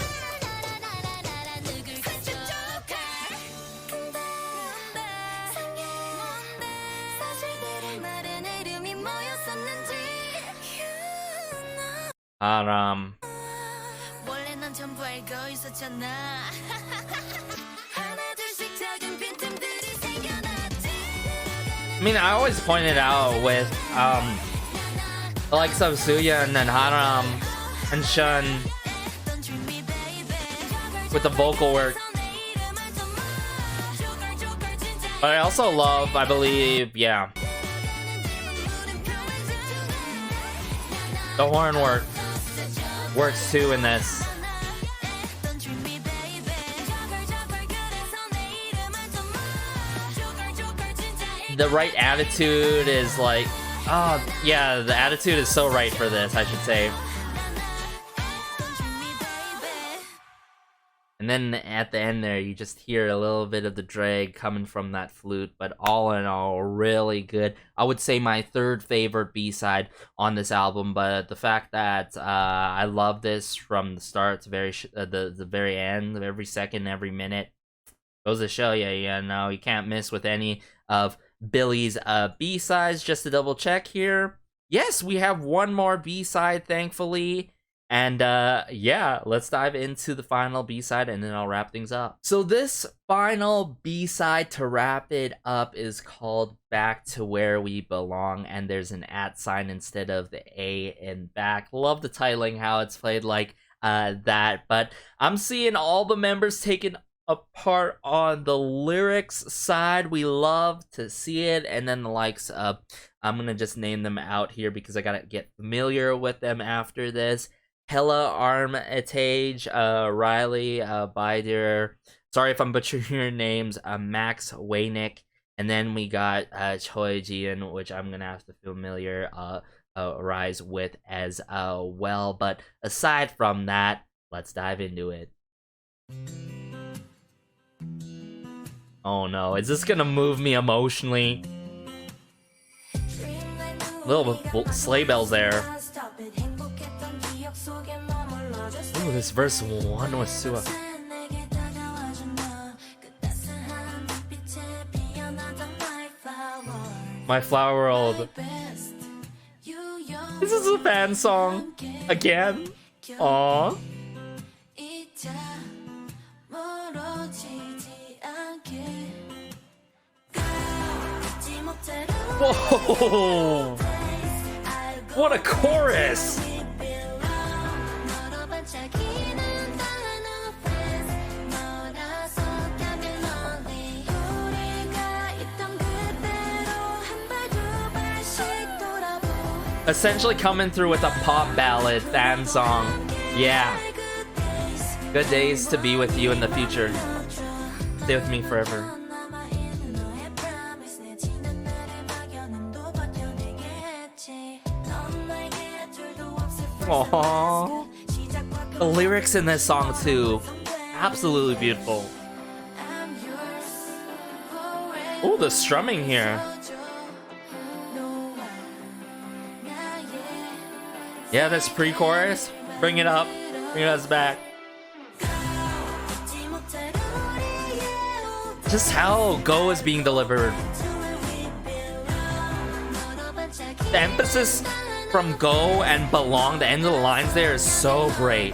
I mean, I always pointed out with the likes of Suya and then Haram and Shun, with the vocal work. But I also love, I believe, yeah, the horn works too in this. The right attitude is like, oh yeah, the attitude is so right for this, I should say. And then at the end there, you just hear a little bit of the drag coming from that flute, but all in all, really good. I would say my third favorite B-side on this album, but the fact that I love this from the start to the very end, every second, every minute, goes to show you, you know, you can't miss with any of Billie's B-sides. Just to double check here, yes, we have one more B-side, thankfully. And yeah, let's dive into the final B-side and then I'll wrap things up. So this final B-side to wrap it up is called Back to Where We Belong, and there's an @ sign instead of the A in back. Love the titling, how it's played like that, but I'm seeing all the members taking a part on the lyrics side. We love to see it, and then the likes of, I'm gonna just name them out here because I gotta get familiar with them after this. Hella Armitage, Riley, Bider, sorry if I'm butchering your names, Max Waynick, and then we got Choi Jian, which I'm gonna have to rise with as well. But aside from that, let's dive into it. Oh no, is this gonna move me emotionally? Little sleigh bells there. Ooh, this verse 1 was so... My Flower World. This is a fan song. Again? Aww. Whoa! What a chorus! Essentially coming through with a pop ballad fan song. Yeah. Good days to be with you in the future. Stay with me forever. Aww. The lyrics in this song too, absolutely beautiful. Oh, the strumming here. Yeah, this pre-chorus, bring it up, bring us back. Just how Go is being delivered. The emphasis from Go and Belong, the end of the lines there is so great.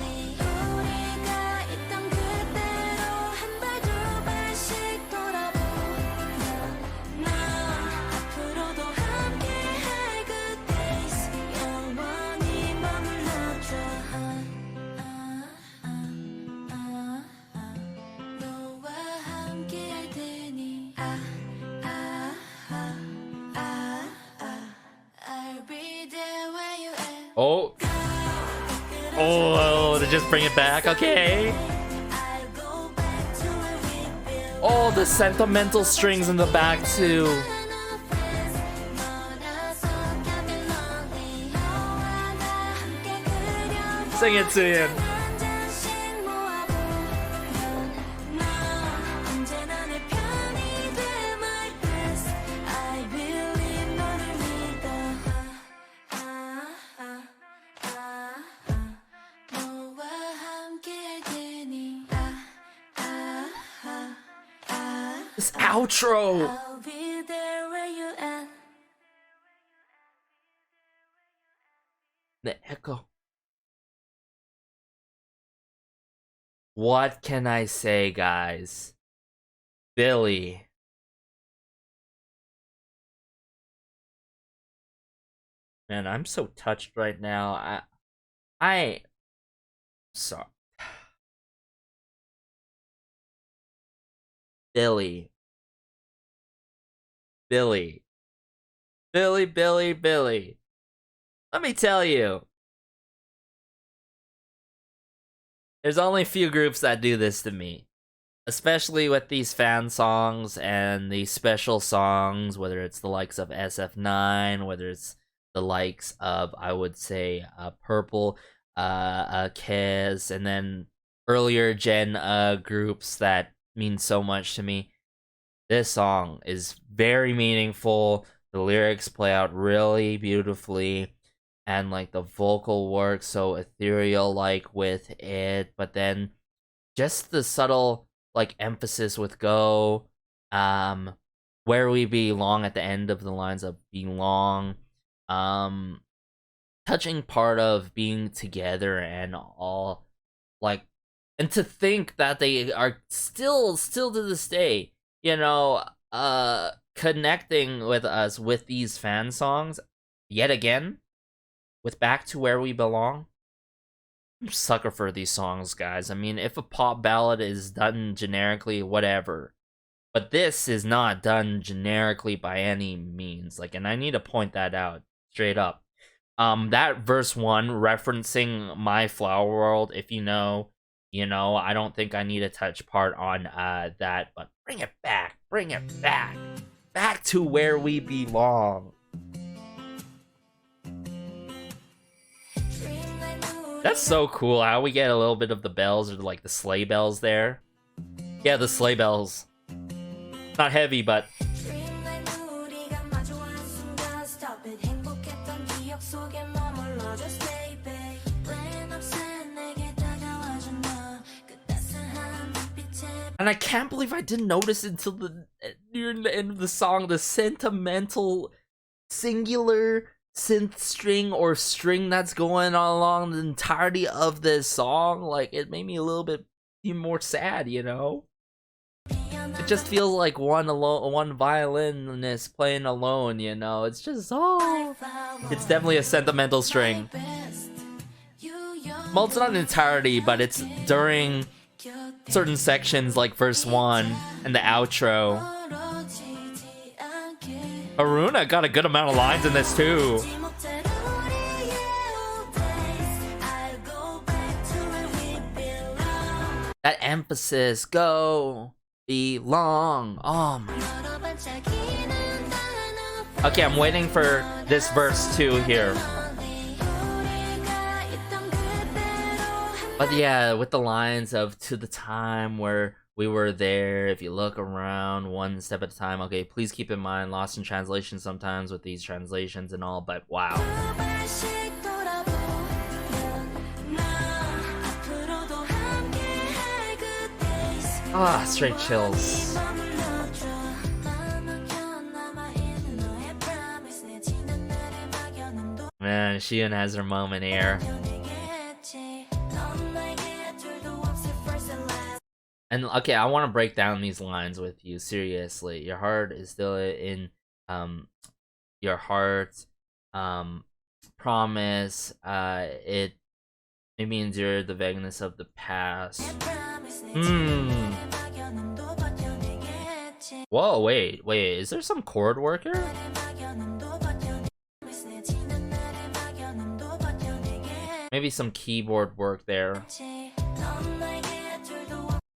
Oh, to just bring it back, okay. Oh, the sentimental strings in the back too. Sing it to you. This outro. I'll be there where you at. The echo. What can I say, guys? Billlie. Man, I'm so touched right now. I sorry. Billie. Billie. Billie. Let me tell you. There's only a few groups that do this to me. Especially with these fan songs and these special songs, whether it's the likes of SF9, whether it's the likes of, I would say, Purple, Kez, and then earlier gen groups that mean so much to me. This song is very meaningful. The lyrics play out really beautifully, and like the vocal work so ethereal like with it, but then just the subtle like emphasis with go, where we belong at the end of the lines of belong, touching part of being together and all, like, and to think that they are still to this day, connecting with us with these fan songs yet again with Back to Where We Belong. I'm a sucker for these songs, guys. I mean, if a pop ballad is done generically, whatever, but this is not done generically by any means. Like, and I need to point that out straight up. That verse 1 referencing My Flower World, if you know, I don't think I need to touch part on that, but bring it back, back to where we belong. That's so cool how we get a little bit of the bells, or like the sleigh bells there. Yeah, the sleigh bells. Not heavy, but and I can't believe I didn't notice until near the end of the song, the sentimental singular synth string or string that's going on along the entirety of this song. Like, it made me a little bit even more sad, It just feels like one violinist playing alone, It's just, it's definitely a sentimental string. Well, it's not an entirety, but it's during certain sections like verse 1 and the outro. Aruna got a good amount of lines in this too. That emphasis, go, belong. Oh my. Okay, I'm waiting for this verse 2 here. But yeah, with the lines of to the time where we were there, if you look around one step at a time. Okay, please keep in mind, lost in translation sometimes with these translations and all, but wow. Straight chills. Man, Shion has her moment here. And okay, I want to break down these lines with you seriously. Your heart is still in your heart. Promise. It maybe endure the vagueness of the past. Whoa, wait, is there some chord work here? Maybe some keyboard work there.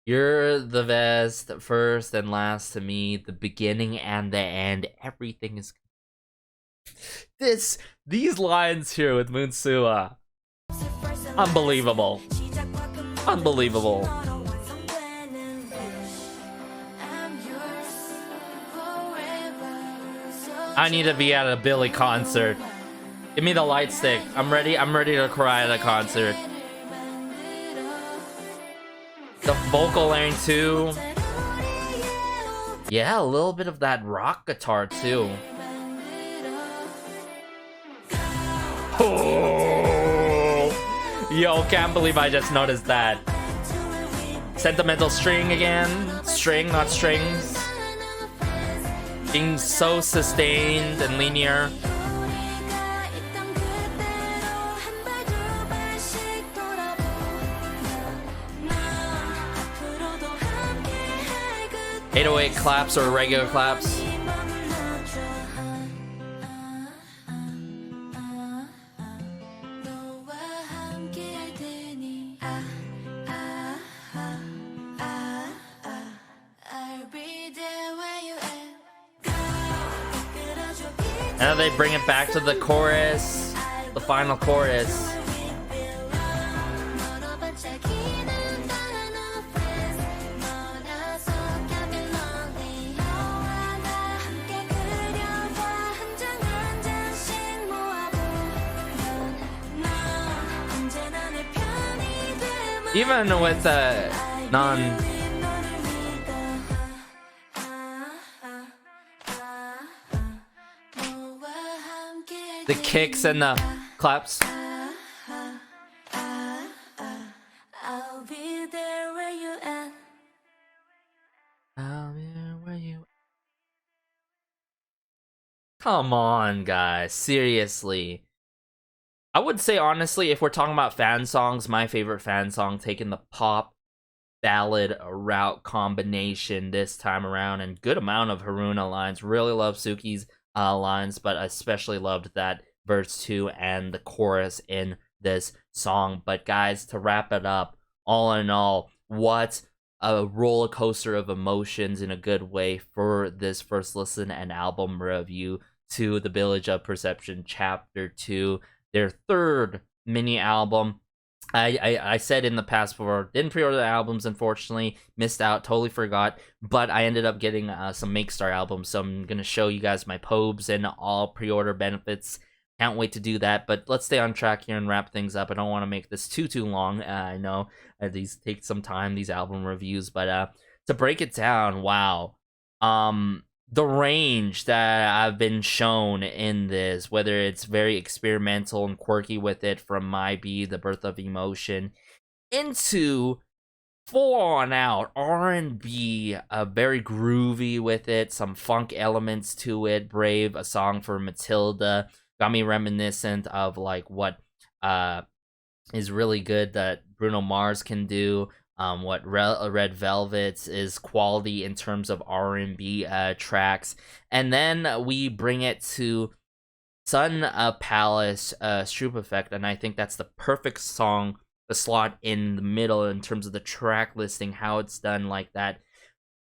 You're the best, first and last to me, the beginning and the end. Everything is these lines here with Moonsua. Unbelievable. I need to be at a Billlie concert. Give me the light stick. I'm ready to cry at a concert. The vocal line too. Yeah, a little bit of that rock guitar too. Oh, yo, can't believe I just noticed that. Sentimental string again. String, not strings. Being so sustained and linear. 808 claps or regular claps. And then they bring it back to the chorus, the final chorus. Even with the kicks and the claps. I'll be there where you at. I'll be there where you. Come on, guys. Seriously. I would say, honestly, if we're talking about fan songs, my favorite fan song, taking the pop ballad route combination this time around, and good amount of Haruna lines. Really love Suki's lines, but especially loved that verse 2 and the chorus in this song. But guys, to wrap it up, all in all, what a roller coaster of emotions in a good way for this first listen and album review to the Village of Perception Chapter 2, their third mini album. I said in the past before, didn't pre-order the albums, unfortunately, missed out, totally forgot, but I ended up getting some Make Star albums, so I'm going to show you guys my pobes and all pre-order benefits. Can't wait to do that, but let's stay on track here and wrap things up. I don't want to make this too long. I know these take some time, these album reviews, but to break it down, wow. The range that I've been shown in this, whether it's very experimental and quirky with it from My B, The Birth of Emotion, into full on out R&B, very groovy with it, some funk elements to it, Brave, a song for Matilda, got me reminiscent of like what is really good that Bruno Mars can do. What Red Velvet's is quality in terms of R&B tracks. And then we bring it to Sun Palace, Stroop Effect, and I think that's the perfect song to slot in the middle in terms of the track listing, how it's done like that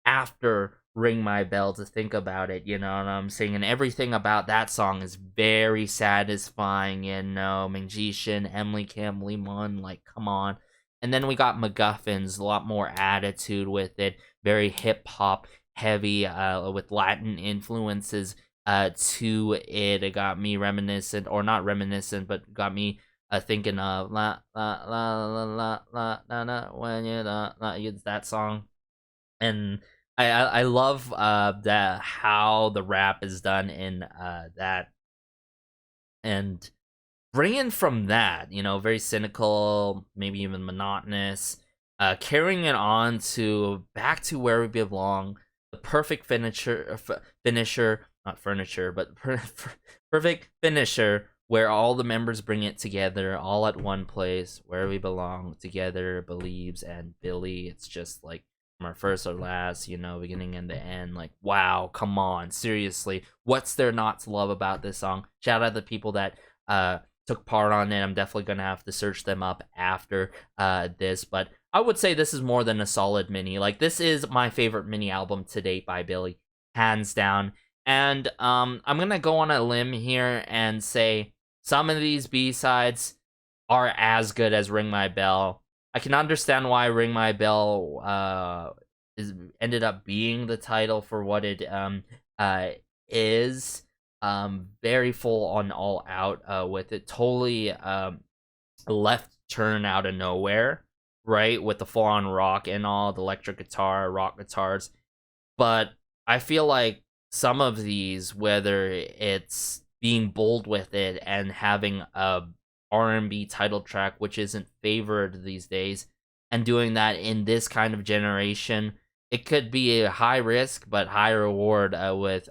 after Ring My Bell, to think about it, you know what I'm saying? And everything about that song is very satisfying, you know, Mcguffins, Emily Kim, Limon, like, come on. And then we got Mcguffins, a lot more attitude with it, very hip-hop heavy, with Latin influences to it. It got me reminiscent, or not reminiscent, but got me thinking of la la la la la la la la when you that song. And I love that how the rap is done in that, and bringing from that, you know, very cynical, maybe even monotonous, carrying it on to back to where we belong, the perfect finisher, not furniture, but perfect finisher, where all the members bring it together, all at one place, where we belong together, Believes, and Billlie. It's just like from our first or last, you know, beginning and the end. Like, wow, come on, seriously, what's there not to love about this song? Shout out to the people that took part on it. I'm definitely gonna have to search them up after this, but I would say this is more than a solid mini. Like, this is my favorite mini album to date by Billlie, hands down. And I'm gonna go on a limb here and say some of these B-sides are as good as Ring My Bell. I can understand why Ring My Bell ended up being the title for what it is. Very full on all out with it, totally left turn out of nowhere, right, with the full on rock and all, the electric guitar, rock guitars. But I feel like some of these, whether it's being bold with it and having a R&B title track which isn't favored these days, and doing that in this kind of generation, it could be a high risk but high reward with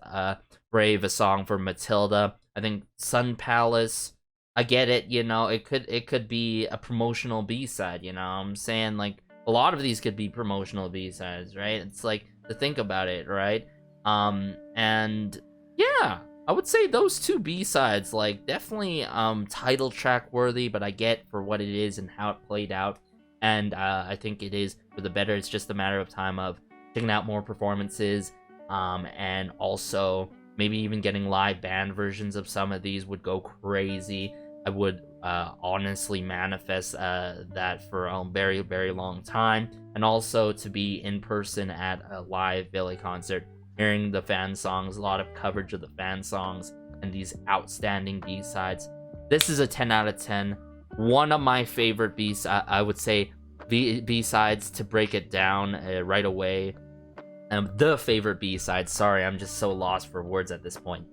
Brave, a song for Matilda. I think Sun Palace, I get it, you know, it could be a promotional B-side, you know what I'm saying? Like, a lot of these could be promotional B-sides, right? It's like to think about it, right? And yeah, I would say those two B-sides, like, definitely title track worthy, but I get for what it is and how it played out. And I think it is for the better. It's just a matter of time of checking out more performances, and also maybe even getting live band versions of some of these would go crazy. I would honestly manifest that for a very, very long time. And also to be in person at a live Billlie concert, hearing the fan songs, a lot of coverage of the fan songs, and these outstanding B-sides. This is a 10 out of 10. One of my favorite B-sides, I would say, B-sides to break it down right away. The favorite B-side, sorry, I'm just so lost for words at this point.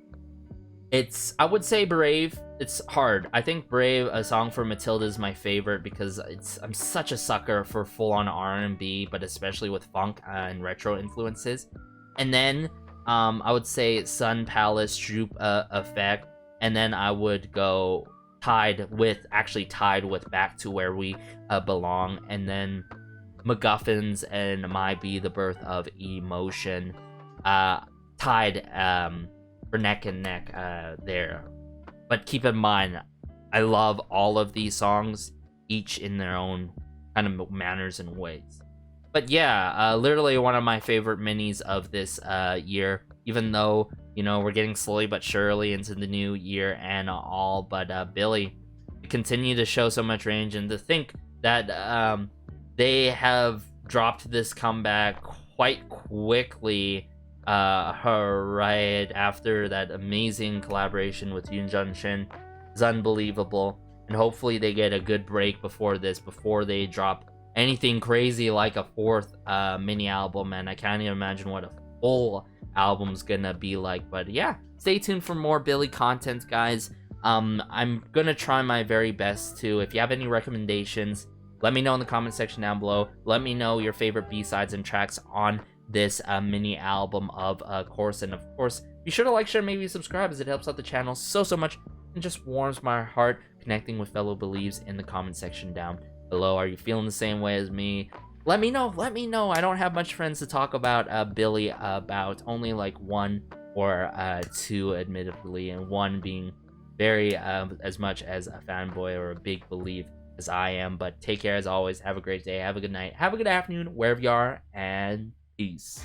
I would say Brave. It's hard. I think Brave, a song for Matilda, is my favorite because I'm such a sucker for full-on R&B, but especially with funk and retro influences. And then I would say Sun Palace, Stroop Effect, and then I would go tied with Back to Where We Belong, and then Mcguffins and My Be the Birth of Emotion, tied for neck and neck there. But keep in mind, I love all of these songs, each in their own kind of manners and ways. But yeah, literally one of my favorite minis of this year, even though, you know, we're getting slowly but surely into the new year and all, but Billlie continue to show so much range, and to think that they have dropped this comeback quite quickly right after that amazing collaboration with Yoon Jun Shin is unbelievable, and hopefully they get a good break before they drop anything crazy like a fourth mini album, and I can't even imagine what a full album's gonna be like. But yeah, stay tuned for more Billlie content, guys. I'm gonna try my very best to. If you have any recommendations, let me know in the comment section down below. Let me know your favorite B-sides and tracks on this mini album, of course. And of course, be sure to like, share, maybe subscribe, as it helps out the channel so much and just warms my heart connecting with fellow Believes in the comment section down below. Are you feeling the same way as me? Let me know. I don't have much friends to talk about Billlie about, only like one or two admittedly, and one being very as much as a fanboy or a big Believe as I am. But take care as always. Have a great day, have a good night, have a good afternoon, wherever you are, and peace.